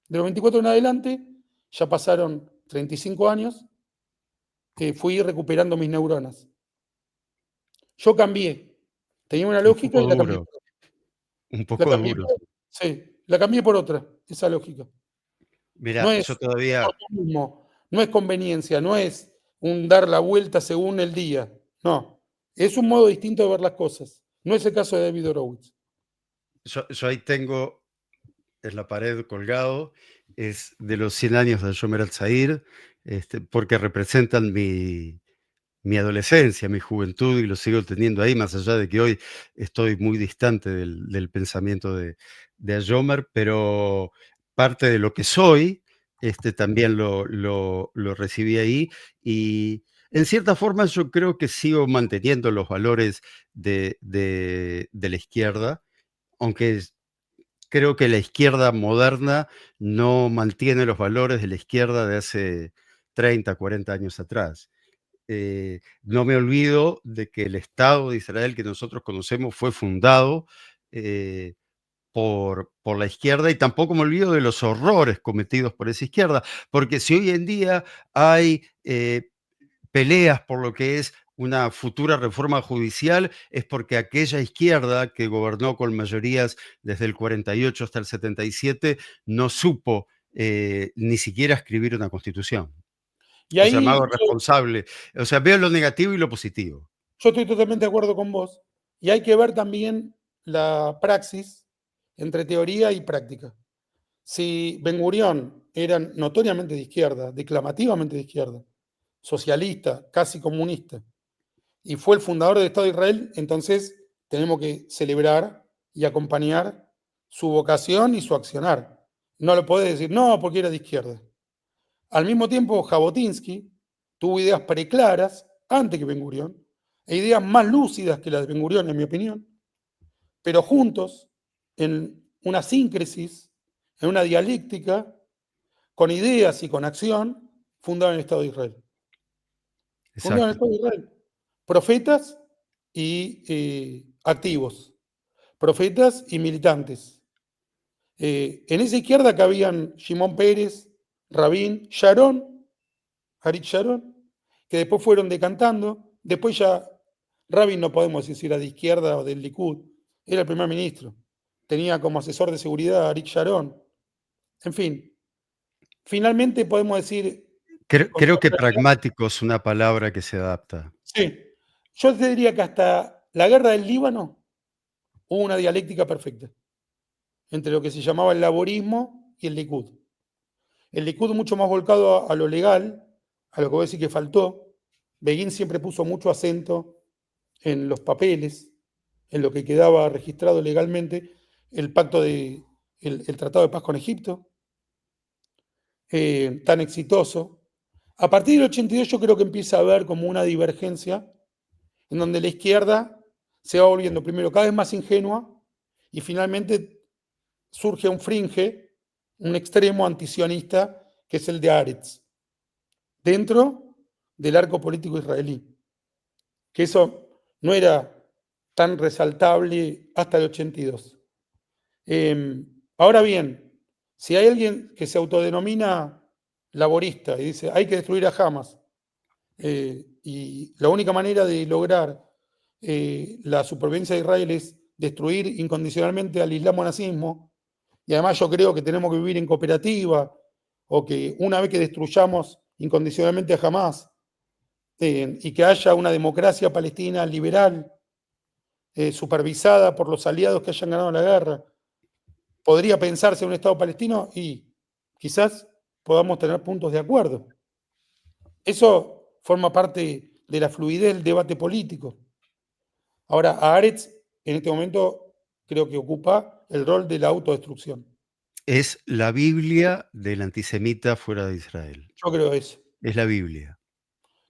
De los 24 en adelante, ya pasaron 35 años, fui recuperando mis neuronas. Yo cambié. Tenía una Un lógica poco y la cambié duro, por otra. un La poco cambié duro. por, sí, la cambié por otra, esa lógica. No Mira, yo es todavía, oportunismo, no es conveniencia, no es un dar la vuelta según el día. No, es un modo distinto de ver las cosas. No es el caso de David Horowitz. yo ahí tengo en la pared colgado, es de los 100 años de Yomer Al-Zahir, porque representan mi adolescencia, mi juventud, y lo sigo teniendo ahí, más allá de que hoy estoy muy distante del pensamiento de Ayomer, pero parte de lo que soy, también lo recibí ahí, y en cierta forma yo creo que sigo manteniendo los valores de la izquierda, aunque creo que la izquierda moderna no mantiene los valores de la izquierda de hace 30, 40 años atrás. No me olvido de que el Estado de Israel que nosotros conocemos fue fundado eh, por la izquierda, y tampoco me olvido de los horrores cometidos por esa izquierda, porque si hoy en día hay peleas por lo que es una futura reforma judicial, es porque aquella izquierda que gobernó con mayorías desde el 48 hasta el 77 no supo ni siquiera escribir una constitución. Y O sea, me ahí hago responsable. O sea, veo lo negativo y lo positivo. yo estoy totalmente de acuerdo con vos. Y hay que ver también la praxis entre teoría y práctica. Si Ben Gurión era notoriamente de izquierda, declamativamente de izquierda, socialista, casi comunista, y fue el fundador del Estado de Israel, entonces tenemos que celebrar y acompañar su vocación y su accionar. No lo podés decir, no, porque era de izquierda. Al mismo tiempo, Jabotinsky tuvo ideas preclaras antes que Ben Gurión, e ideas más lúcidas que las de Ben Gurión, en mi opinión, pero juntos, en una síncresis, en una dialéctica, con ideas y con acción, fundaron el Estado de Israel. Fundaron el Exacto. Estado de Israel. Profetas y activos, profetas y militantes. En esa izquierda cabían Shimon Pérez, Rabin, Sharon, Arik Sharon, que después fueron decantando. Después ya Rabin no podemos decir si era de izquierda o del Likud, era el primer ministro. Tenía como asesor de seguridad a Arik Sharon. En fin, finalmente podemos decir con Creo toda que claridad, pragmático es una palabra que se adapta. sí, yo te diría que hasta la guerra del Líbano hubo una dialéctica perfecta entre lo que se llamaba el laborismo y el Likud. El Likud mucho más volcado a lo legal, a lo que voy a decir que faltó. Begin siempre puso mucho acento en los papeles, en lo que quedaba registrado legalmente, el pacto el Tratado de Paz con Egipto, tan exitoso. A partir del 82 yo creo que empieza a haber como una divergencia en donde la izquierda se va volviendo primero cada vez más ingenua y finalmente surge un fringe, un extremo antisionista, que es el de Aretz, dentro del arco político israelí. Que eso no era tan resaltable hasta el 82. Ahora bien, si hay alguien que se autodenomina laborista y dice hay que destruir a Hamas, y la única manera de lograr la supervivencia de Israel es destruir incondicionalmente al islamo-nazismo, y además yo creo que tenemos que vivir en cooperativa, o que una vez que destruyamos incondicionalmente a Hamas, y que haya una democracia palestina liberal, supervisada por los aliados que hayan ganado la guerra, podría pensarse un Estado palestino y quizás podamos tener puntos de acuerdo. Eso forma parte de la fluidez del debate político. Ahora, Aretz en este momento creo que ocupa el rol de la autodestrucción. Es la Biblia del antisemita fuera de Israel. Yo creo eso. Es la Biblia.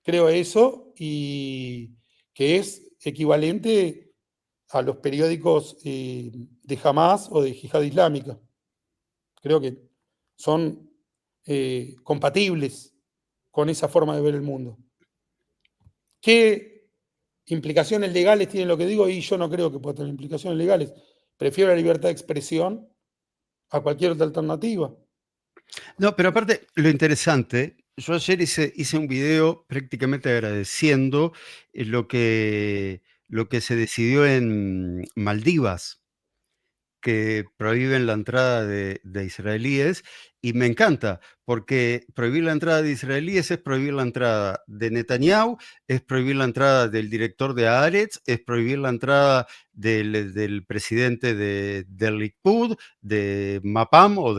Creo eso y que es equivalente a los periódicos de Hamas o de Yihad Islámica. Creo que son compatibles con esa forma de ver el mundo. ¿Qué implicaciones legales tiene lo que digo? Y yo no creo que pueda tener implicaciones legales. Prefiero la libertad de expresión a cualquier otra alternativa. No, pero aparte, lo interesante Yo ayer hice un video prácticamente agradeciendo lo que se decidió en Maldivas, que prohíben la entrada de israelíes, y me encanta, porque prohibir la entrada de israelíes es prohibir la entrada de Netanyahu, es prohibir la entrada del director de Haaretz, es prohibir la entrada del presidente del Likud, de Mapam, o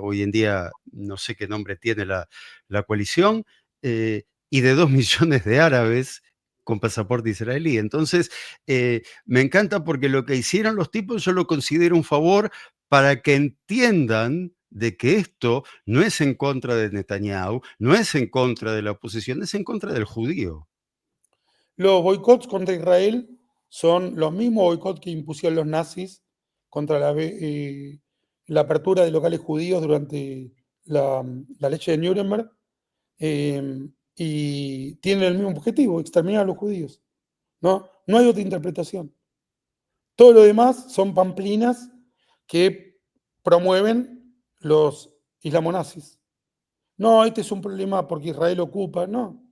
hoy en día no sé qué nombre tiene la coalición, y de 2 millones de árabes con pasaporte israelí. Entonces, me encanta porque lo que hicieron los tipos yo lo considero un favor para que entiendan de que esto no es en contra de Netanyahu, no es en contra de la oposición, es en contra del judío. Los boicots contra Israel son los mismos boicots que impusieron los nazis contra la apertura de locales judíos durante la ley de Nuremberg, y tienen el mismo objetivo, exterminar a los judíos. No hay otra interpretación. Todo lo demás son pamplinas que promueven los islamonazis. No, este es un problema porque Israel ocupa, no.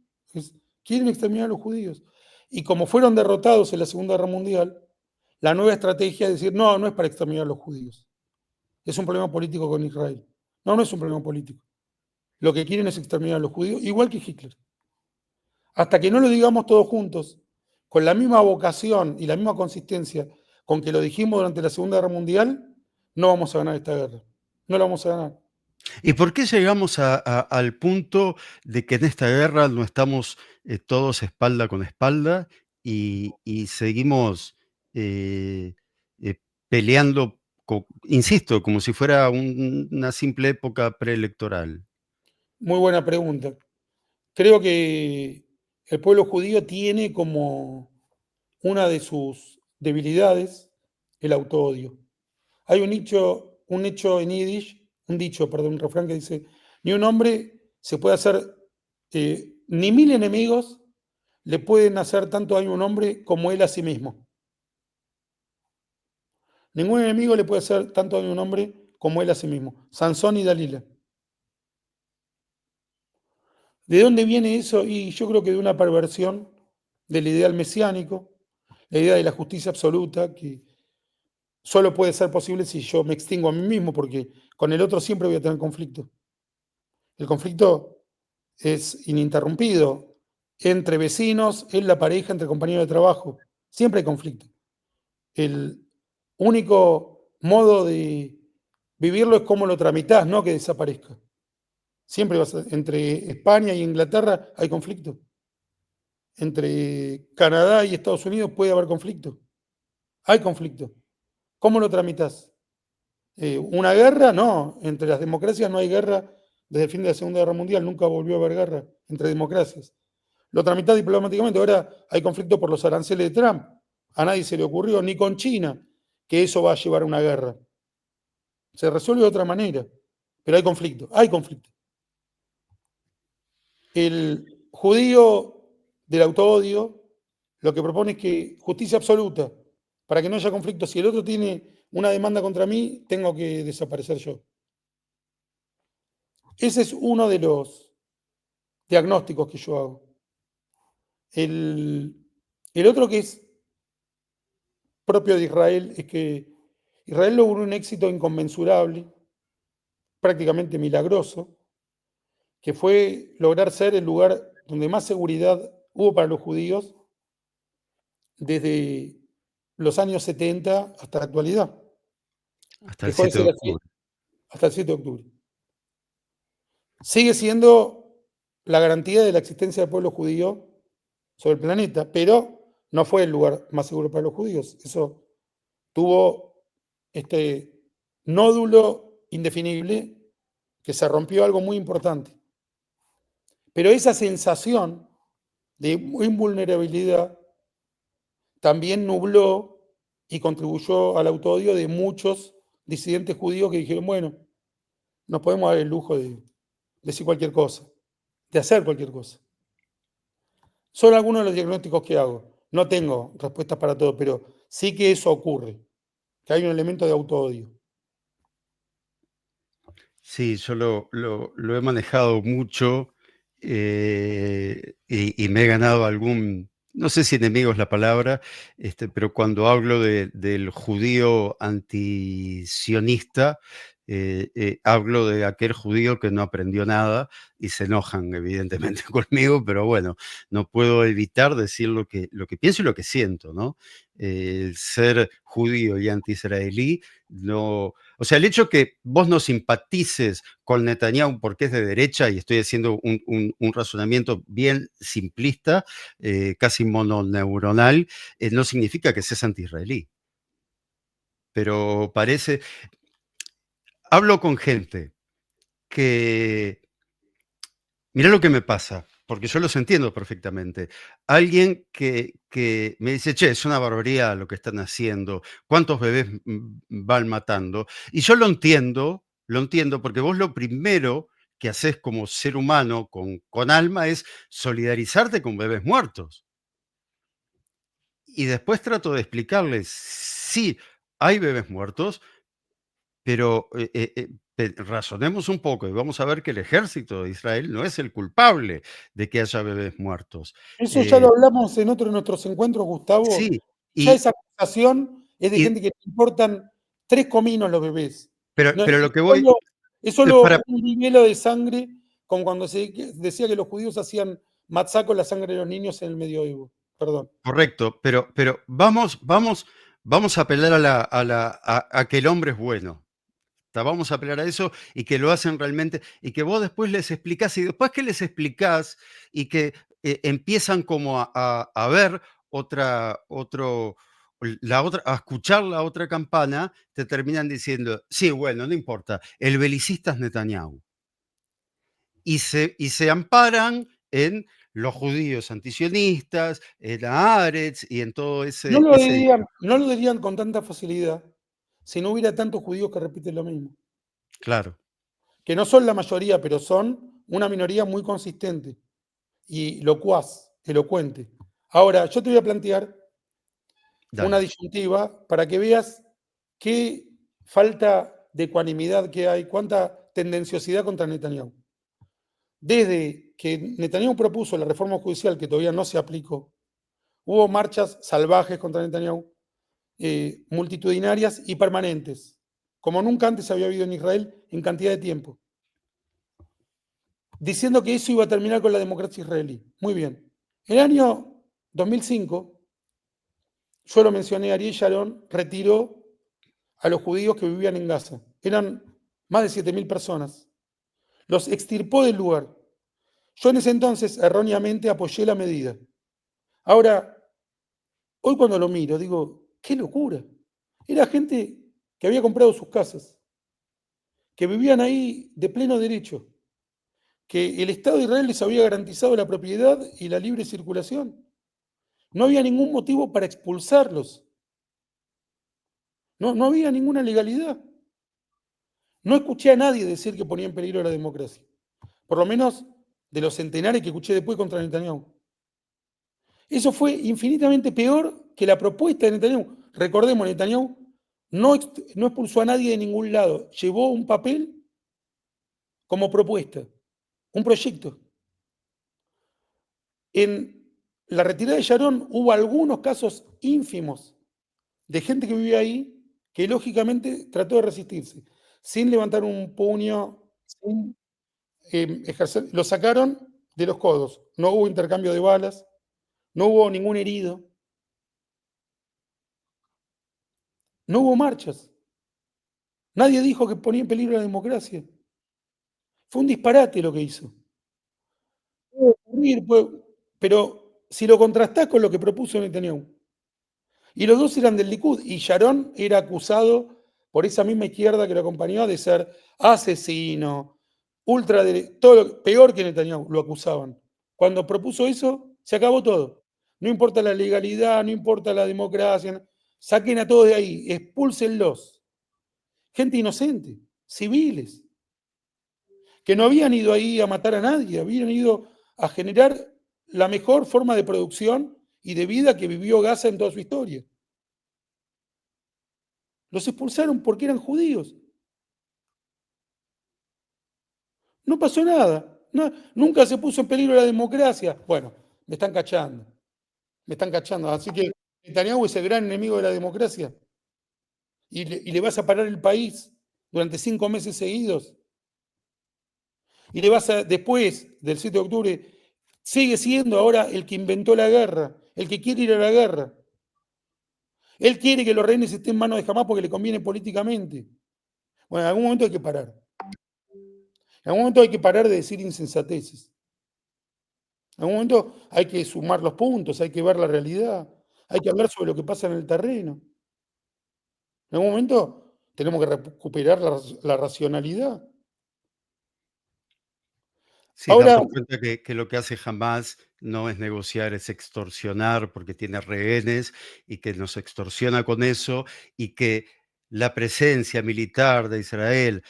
Quieren exterminar a los judíos. Y como fueron derrotados en la Segunda Guerra Mundial, la nueva estrategia es decir, no es para exterminar a los judíos. Es un problema político con Israel. No es un problema político. Lo que quieren es exterminar a los judíos, igual que Hitler. Hasta que no lo digamos todos juntos, con la misma vocación y la misma consistencia con que lo dijimos durante la Segunda Guerra Mundial, no vamos a ganar esta guerra. No la vamos a ganar. ¿Y por qué llegamos al punto de que en esta guerra no estamos todos espalda con espalda y seguimos eh, peleando, insisto, como si fuera una simple época preelectoral? Muy buena pregunta. Creo que el pueblo judío tiene como una de sus debilidades el autoodio. Hay un hecho en Yiddish, un refrán que dice, ni un hombre se puede hacer, ni 1000 enemigos le pueden hacer tanto daño a un hombre como él a sí mismo. Ningún enemigo le puede hacer tanto daño a un hombre como él a sí mismo. Sansón y Dalila. ¿De dónde viene eso? Y yo creo que de una perversión del ideal mesiánico, la idea de la justicia absoluta, que solo puede ser posible si yo me extingo a mí mismo, porque con el otro siempre voy a tener conflicto. El conflicto es ininterrumpido entre vecinos, en la pareja, entre compañeros de trabajo. Siempre hay conflicto. El único modo de vivirlo es cómo lo tramitas, no que desaparezca. Siempre entre España y Inglaterra hay conflicto. Entre Canadá y Estados Unidos puede haber conflicto. Hay conflicto. ¿Cómo lo tramitas? ¿Una guerra? No. Entre las democracias no hay guerra desde el fin de la Segunda Guerra Mundial. Nunca volvió a haber guerra entre democracias. Lo tramitas diplomáticamente. Ahora hay conflicto por los aranceles de Trump. A nadie se le ocurrió, ni con China, que eso va a llevar a una guerra. Se resuelve de otra manera. Pero hay conflicto. Hay conflicto. El judío del autoodio lo que propone es que justicia absoluta, para que no haya conflicto. Si el otro tiene una demanda contra mí, tengo que desaparecer yo. Ese es uno de los diagnósticos que yo hago. El otro que es propio de Israel es que Israel logró un éxito inconmensurable, prácticamente milagroso, que fue lograr ser el lugar donde más seguridad hubo para los judíos desde los años 70 hasta la actualidad. Hasta el Dejó de 7 de ser así octubre. hasta el 7 de octubre. Sigue siendo la garantía de la existencia del pueblo judío sobre el planeta, pero no fue el lugar más seguro para los judíos. Eso tuvo este nódulo indefinible que se rompió algo muy importante. Pero esa sensación de invulnerabilidad también nubló y contribuyó al autoodio de muchos disidentes judíos que dijeron, bueno, nos podemos dar el lujo de decir cualquier cosa, de hacer cualquier cosa. Son algunos de los diagnósticos que hago. No tengo respuestas para todo, pero sí que eso ocurre, que hay un elemento de autoodio. Sí, yo lo he manejado mucho y me he ganado algún, no sé si enemigo es la palabra, pero cuando hablo del judío antisionista, hablo de aquel judío que no aprendió nada y se enojan evidentemente conmigo, pero bueno, no puedo evitar decir lo que pienso y lo que siento, ¿no? El ser judío y anti-israelí no, o sea, el hecho que vos no simpatices con Netanyahu porque es de derecha, y estoy haciendo un razonamiento bien simplista, casi mononeuronal, no significa que seas anti-israelí. Pero parece, hablo con gente que, mirá lo que me pasa, porque yo los entiendo perfectamente. Alguien que me dice, che, es una barbaridad lo que están haciendo, ¿cuántos bebés van matando? Y yo lo entiendo, porque vos lo primero que haces como ser humano con alma es solidarizarte con bebés muertos. Y después trato de explicarles, sí, hay bebés muertos, pero razonemos un poco y vamos a ver que el ejército de Israel no es el culpable de que haya bebés muertos. Eso ya Eh, lo hablamos en otro de nuestros encuentros, Gustavo. sí, Ya y, esa acusación es de y- gente que le importan 3 cominos los bebés. No, pero lo que voy, es solo para, un vinilo de sangre, como cuando se decía que los judíos hacían matzá con la sangre de los niños en el medioevo. Perdón. correcto, pero vamos a apelar a que el hombre es bueno. Vamos a apelar a eso y que lo hacen realmente, y que vos después les explicás, y después que les explicás y que empiezan como a ver a escuchar la otra campana, te terminan diciendo, sí, bueno, no importa, el belicista es Netanyahu. Y se amparan en los judíos antisionistas, en Haaretz y en todo ese. No lo dirían con tanta facilidad si no hubiera tantos judíos que repiten lo mismo. Claro, Que no son la mayoría, pero son una minoría muy consistente y locuaz, elocuente. Ahora, yo te voy a plantear una dale, disyuntiva para que veas qué falta de ecuanimidad que hay, cuánta tendenciosidad contra Netanyahu. Desde que Netanyahu propuso la reforma judicial, que todavía no se aplicó, hubo marchas salvajes contra Netanyahu, multitudinarias y permanentes, como nunca antes había habido en Israel en cantidad de tiempo, diciendo que eso iba a terminar con la democracia israelí. Muy bien. En el año 2005, yo lo mencioné, Ariel Sharon retiró a los judíos que vivían en Gaza. Eran más de 7.000 personas. Los extirpó del lugar. Yo en ese entonces erróneamente apoyé la medida. Ahora, hoy cuando lo miro, digo, qué locura. Era gente que había comprado sus casas, que vivían ahí de pleno derecho, que el Estado de Israel les había garantizado la propiedad y la libre circulación. No había ningún motivo para expulsarlos. No había ninguna legalidad. No escuché a nadie decir que ponía en peligro la democracia. Por lo menos de los centenares que escuché después contra Netanyahu. Eso fue infinitamente peor que la propuesta de Netanyahu. Recordemos, Netanyahu no expulsó a nadie de ningún lado. Llevó un papel como propuesta, un proyecto. En la retirada de Sharon hubo algunos casos ínfimos de gente que vivía ahí que lógicamente trató de resistirse, sin levantar un puño, sin ejercer. Lo sacaron de los codos. No hubo intercambio de balas, no hubo ningún herido, no hubo marchas. Nadie dijo que ponía en peligro la democracia. Fue un disparate lo que hizo. Puede ocurrir, pero si lo contrastás con lo que propuso Netanyahu, y los dos eran del Likud, y Sharon era acusado por esa misma izquierda que lo acompañó de ser asesino, todo lo peor que Netanyahu, lo acusaban. Cuando propuso eso, se acabó todo. No importa la legalidad, no importa la democracia, saquen a todos de ahí, expúlsenlos. Gente inocente, civiles, que no habían ido ahí a matar a nadie, habían ido a generar la mejor forma de producción y de vida que vivió Gaza en toda su historia. Los expulsaron porque eran judíos. No pasó nada. nunca se puso en peligro la democracia. Bueno, me están cachando. Me están cachando. Así que Netanyahu es el gran enemigo de la democracia. Y le vas a parar el país durante 5 meses seguidos. Y le vas a, después del 7 de octubre, sigue siendo ahora el que inventó la guerra, el que quiere ir a la guerra. Él quiere que los rehenes estén en manos de Hamás porque le conviene políticamente. Bueno, en algún momento hay que parar. En algún momento hay que parar de decir insensateces. En algún momento hay que sumar los puntos, hay que ver la realidad, hay que hablar sobre lo que pasa en el terreno. En algún momento tenemos que recuperar la racionalidad. Sí, Ahora, darnos cuenta que lo que hace Hamás no es negociar, es extorsionar, porque tiene rehenes y que nos extorsiona con eso, y que la presencia militar de Israel,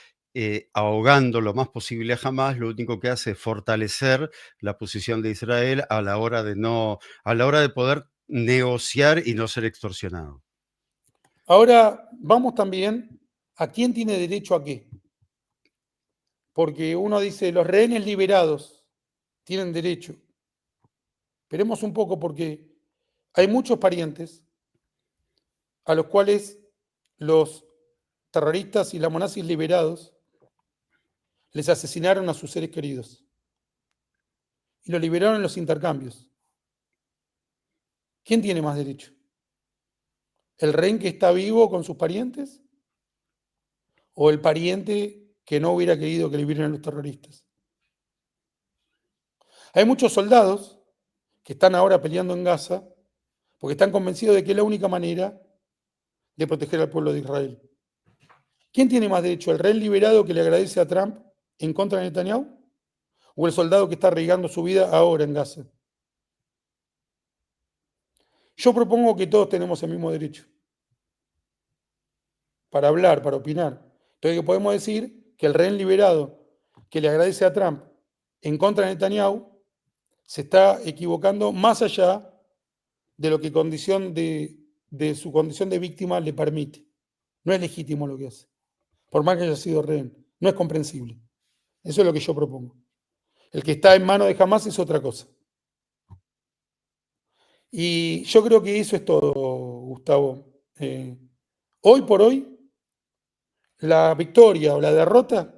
ahogando lo más posible a Hamás, lo único que hace es fortalecer la posición de Israel a la hora de poder negociar y no ser extorsionado. ahora vamos también a quién tiene derecho a qué. Porque uno dice, los rehenes liberados tienen derecho. Esperemos un poco porque hay muchos parientes a los cuales los terroristas y islamónazis liberados les asesinaron a sus seres queridos y los liberaron en los intercambios. ¿Quién tiene más derecho? ¿El rehén que está vivo con sus parientes? ¿O el pariente que no hubiera querido que liberen a los terroristas? Hay muchos soldados que están ahora peleando en Gaza porque están convencidos de que es la única manera de proteger al pueblo de Israel. ¿Quién tiene más derecho? ¿El rehén liberado que le agradece a Trump en contra de Netanyahu? ¿O el soldado que está arriesgando su vida ahora en Gaza? Yo propongo que todos tenemos el mismo derecho para hablar, para opinar. Entonces, podemos decir que el rehén liberado que le agradece a Trump en contra de Netanyahu se está equivocando más allá de lo que de su condición de víctima le permite. No es legítimo lo que hace, por más que haya sido rehén. No es comprensible. Eso es lo que yo propongo. El que está en manos de Hamás es otra cosa. Y yo creo que eso es todo, Gustavo. Hoy por hoy, la victoria o la derrota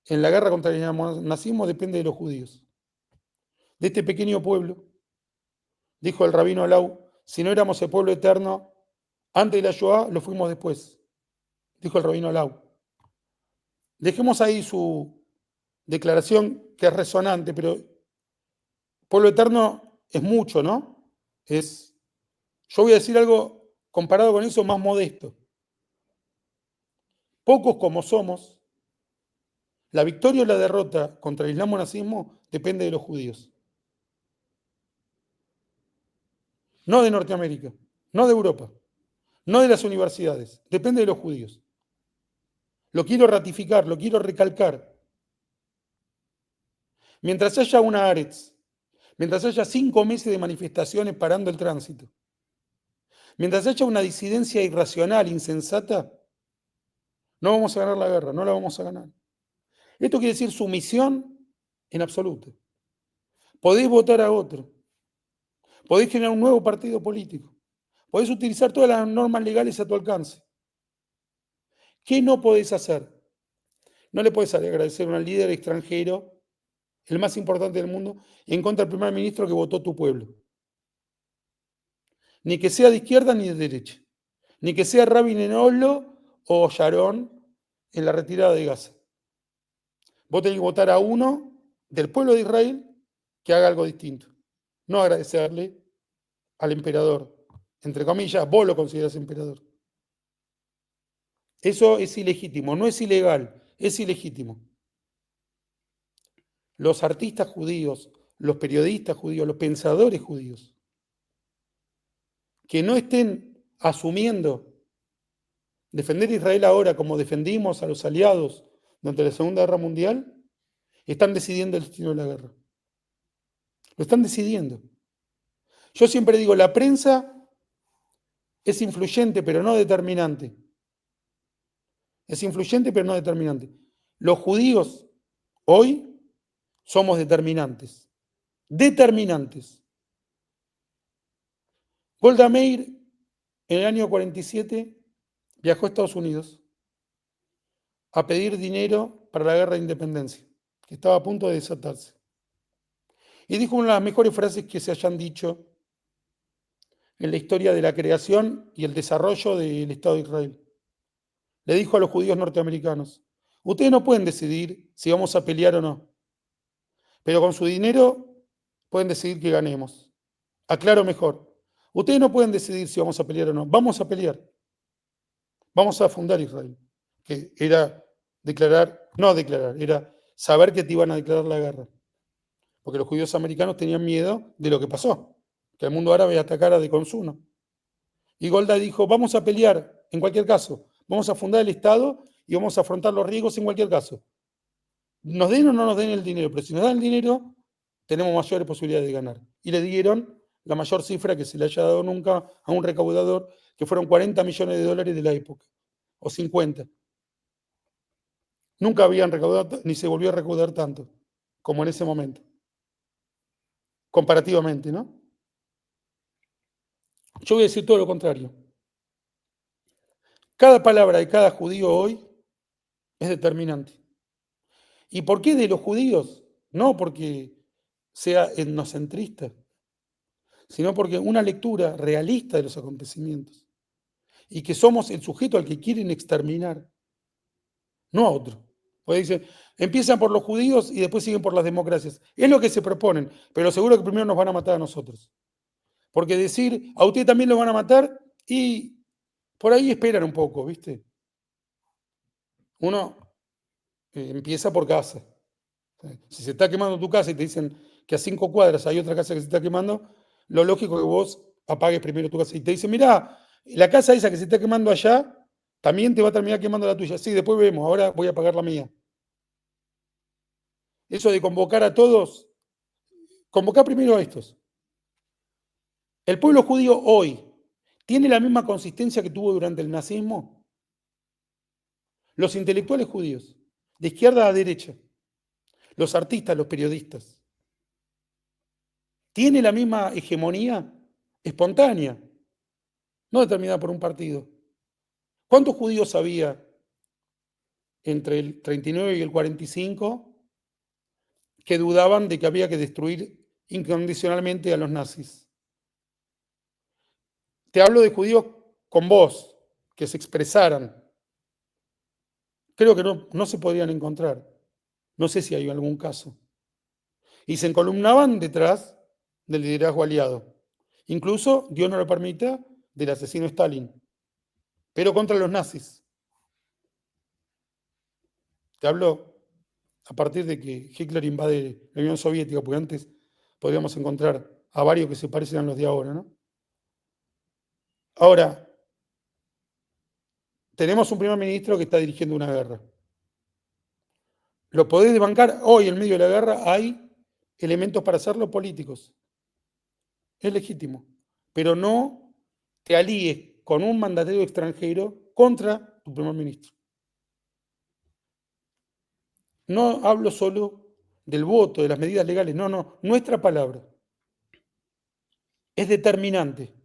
en la guerra contra el nazismo depende de los judíos. De este pequeño pueblo, dijo el rabino Alau, si no éramos el pueblo eterno antes de la Shoah, lo fuimos después, dijo el rabino Alau. Dejemos ahí su declaración que es resonante, pero pueblo eterno es mucho, ¿no? Yo voy a decir algo comparado con eso más modesto. Pocos como somos, la victoria o la derrota contra el islam-nazismo depende de los judíos. No de Norteamérica, no de Europa, no de las universidades, depende de los judíos. Lo quiero ratificar, lo quiero recalcar. Mientras haya una Aretz, mientras haya 5 meses de manifestaciones parando el tránsito, mientras haya una disidencia irracional, insensata, no vamos a ganar la guerra, no la vamos a ganar. Esto quiere decir sumisión en absoluto. Podéis votar a otro, podéis generar un nuevo partido político, podés utilizar todas las normas legales a tu alcance. ¿Qué no podés hacer? No le podés agradecer a un líder extranjero, el más importante del mundo, en contra del primer ministro que votó tu pueblo. Ni que sea de izquierda ni de derecha. Ni que sea Rabin en Oslo o Sharon en la retirada de Gaza. Vos tenés que votar a uno del pueblo de Israel que haga algo distinto. No agradecerle al emperador. Entre comillas, vos lo considerás emperador. Eso es ilegítimo, no es ilegal, es ilegítimo. Los artistas judíos, los periodistas judíos, los pensadores judíos, que no estén asumiendo defender a Israel ahora como defendimos a los aliados durante la Segunda Guerra Mundial, están decidiendo el destino de la guerra. Lo están decidiendo. Yo siempre digo, la prensa es influyente, pero no determinante. Es influyente, pero no determinante. Los judíos hoy somos determinantes. Determinantes. Golda Meir, en el año 47, viajó a Estados Unidos a pedir dinero para la guerra de independencia, que estaba a punto de desatarse. Y dijo una de las mejores frases que se hayan dicho en la historia de la creación y el desarrollo del Estado de Israel. Le dijo a los judíos norteamericanos: ustedes no pueden decidir si vamos a pelear o no, pero con su dinero pueden decidir que ganemos. Aclaro mejor: ustedes no pueden decidir si vamos a pelear o no, vamos a pelear. Vamos a fundar Israel, que era era saber que te iban a declarar la guerra. Porque los judíos americanos tenían miedo de lo que pasó, que el mundo árabe atacara de consuno. Y Golda dijo: vamos a pelear en cualquier caso, vamos a fundar el Estado y vamos a afrontar los riesgos en cualquier caso. Nos den o no nos den el dinero, pero si nos dan el dinero, tenemos mayores posibilidades de ganar. Y le dieron la mayor cifra que se le haya dado nunca a un recaudador, que fueron 40 millones de dólares de la época, o 50. Nunca habían recaudado, ni se volvió a recaudar tanto como en ese momento, comparativamente, ¿no? Yo voy a decir todo lo contrario. Cada palabra de cada judío hoy es determinante. ¿Y por qué de los judíos? No porque sea etnocentrista, sino porque una lectura realista de los acontecimientos y que somos el sujeto al que quieren exterminar, no a otro. Porque dicen, empiezan por los judíos y después siguen por las democracias. Es lo que se proponen, pero seguro que primero nos van a matar a nosotros. Porque decir, a usted también lo van a matar, y por ahí esperan un poco, ¿viste? Uno empieza por casa. Si se está quemando tu casa y te dicen que a 5 cuadras hay otra casa que se está quemando, lo lógico es que vos apagues primero tu casa. Y te dicen, mirá, la casa esa que se está quemando allá, también te va a terminar quemando la tuya. Sí, después vemos, ahora voy a apagar la mía. Eso de convocar a todos, convocar primero a estos. ¿El pueblo judío hoy tiene la misma consistencia que tuvo durante el nazismo? Los intelectuales judíos, de izquierda a derecha, los artistas, los periodistas, ¿tiene la misma hegemonía espontánea, no determinada por un partido? ¿Cuántos judíos había entre el 39 y el 45 que dudaban de que había que destruir incondicionalmente a los nazis? Te hablo de judíos con voz, que se expresaran. Creo que no se podrían encontrar. No sé si hay algún caso. Y se encolumnaban detrás del liderazgo aliado. Incluso, Dios no lo permita, del asesino Stalin. Pero contra los nazis. Te hablo a partir de que Hitler invade la Unión Soviética, porque antes podríamos encontrar a varios que se parecen a los de ahora, ¿no? Ahora, tenemos un primer ministro que está dirigiendo una guerra. ¿Lo podés desbancar? Hoy, en medio de la guerra, hay elementos para hacerlo políticos. Es legítimo. Pero no te alíes con un mandatario extranjero contra tu primer ministro. No hablo solo del voto, de las medidas legales. No. Nuestra palabra es determinante.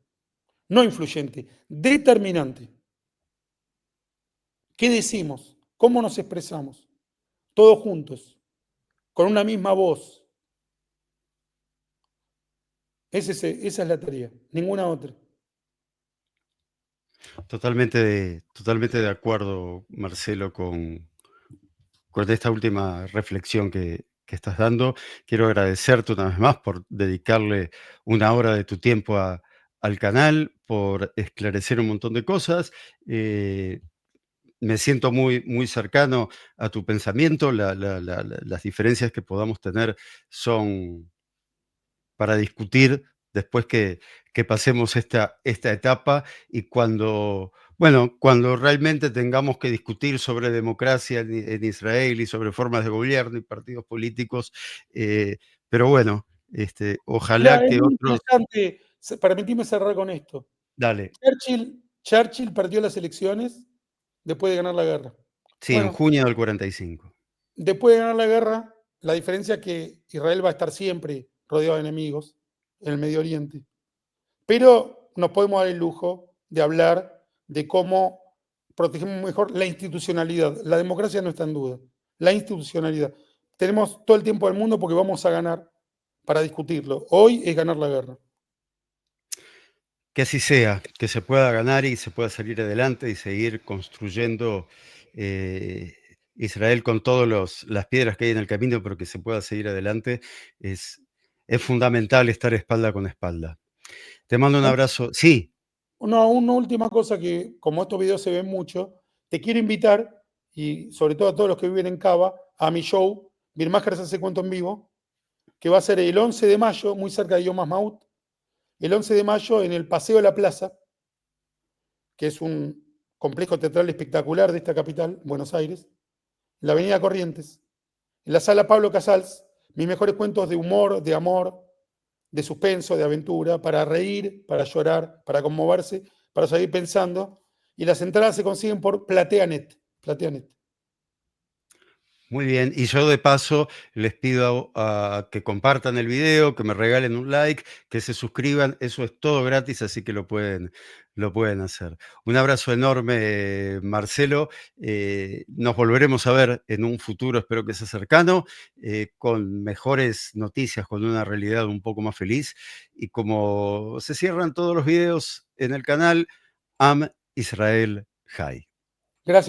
No influyente, determinante. ¿Qué decimos? ¿Cómo nos expresamos? Todos juntos, con una misma voz. Esa es la tarea, ninguna otra. Totalmente de acuerdo, Marcelo, con esta última reflexión que estás dando. Quiero agradecerte una vez más por dedicarle una hora de tu tiempo al canal, por esclarecer un montón de cosas. Me siento muy cercano a tu pensamiento. Las diferencias que podamos tener son para discutir después que pasemos esta etapa, y cuando realmente tengamos que discutir sobre democracia en Israel y sobre formas de gobierno y partidos políticos. Pero bueno, ojalá Mirá, es que muy otros... interesante, permitime cerrar con esto. Dale. Churchill perdió las elecciones después de ganar la guerra. Sí, en Bueno, junio del 45. después de ganar la guerra, La diferencia es que Israel va a estar siempre rodeado de enemigos en el Medio Oriente. Pero nos podemos dar el lujo de hablar de cómo protegemos mejor la institucionalidad. La democracia no está en duda. La institucionalidad. Tenemos todo el tiempo del mundo porque vamos a ganar para discutirlo. Hoy es ganar la guerra. Que así sea, que se pueda ganar y se pueda salir adelante y seguir construyendo Israel con todas las piedras que hay en el camino, pero que se pueda seguir adelante, es, es fundamental estar espalda con espalda. Te mando un abrazo. Sí, Una última cosa que, como estos videos se ven mucho, te quiero invitar, y sobre todo a todos los que viven en Cava, a mi show, Birmájer se hace cuento en vivo, que va a ser el 11 de mayo, muy cerca de Yom Ha'amout, el 11 de mayo en el Paseo de la Plaza, que es un complejo teatral espectacular de esta capital, Buenos Aires, en la Avenida Corrientes, en la sala Pablo Casals, mis mejores cuentos de humor, de amor, de suspenso, de aventura, para reír, para llorar, para conmoverse, para seguir pensando. Y las entradas se consiguen por PlateaNet. PlateaNet. muy bien. Y yo de paso les pido a que compartan el video, que me regalen un like, que se suscriban. Eso es todo gratis, así que lo pueden hacer. Un abrazo enorme, Marcelo. Nos volveremos a ver en un futuro, espero que sea cercano, con mejores noticias, con una realidad un poco más feliz. Y como se cierran todos los videos en el canal, Am Israel High. Gracias.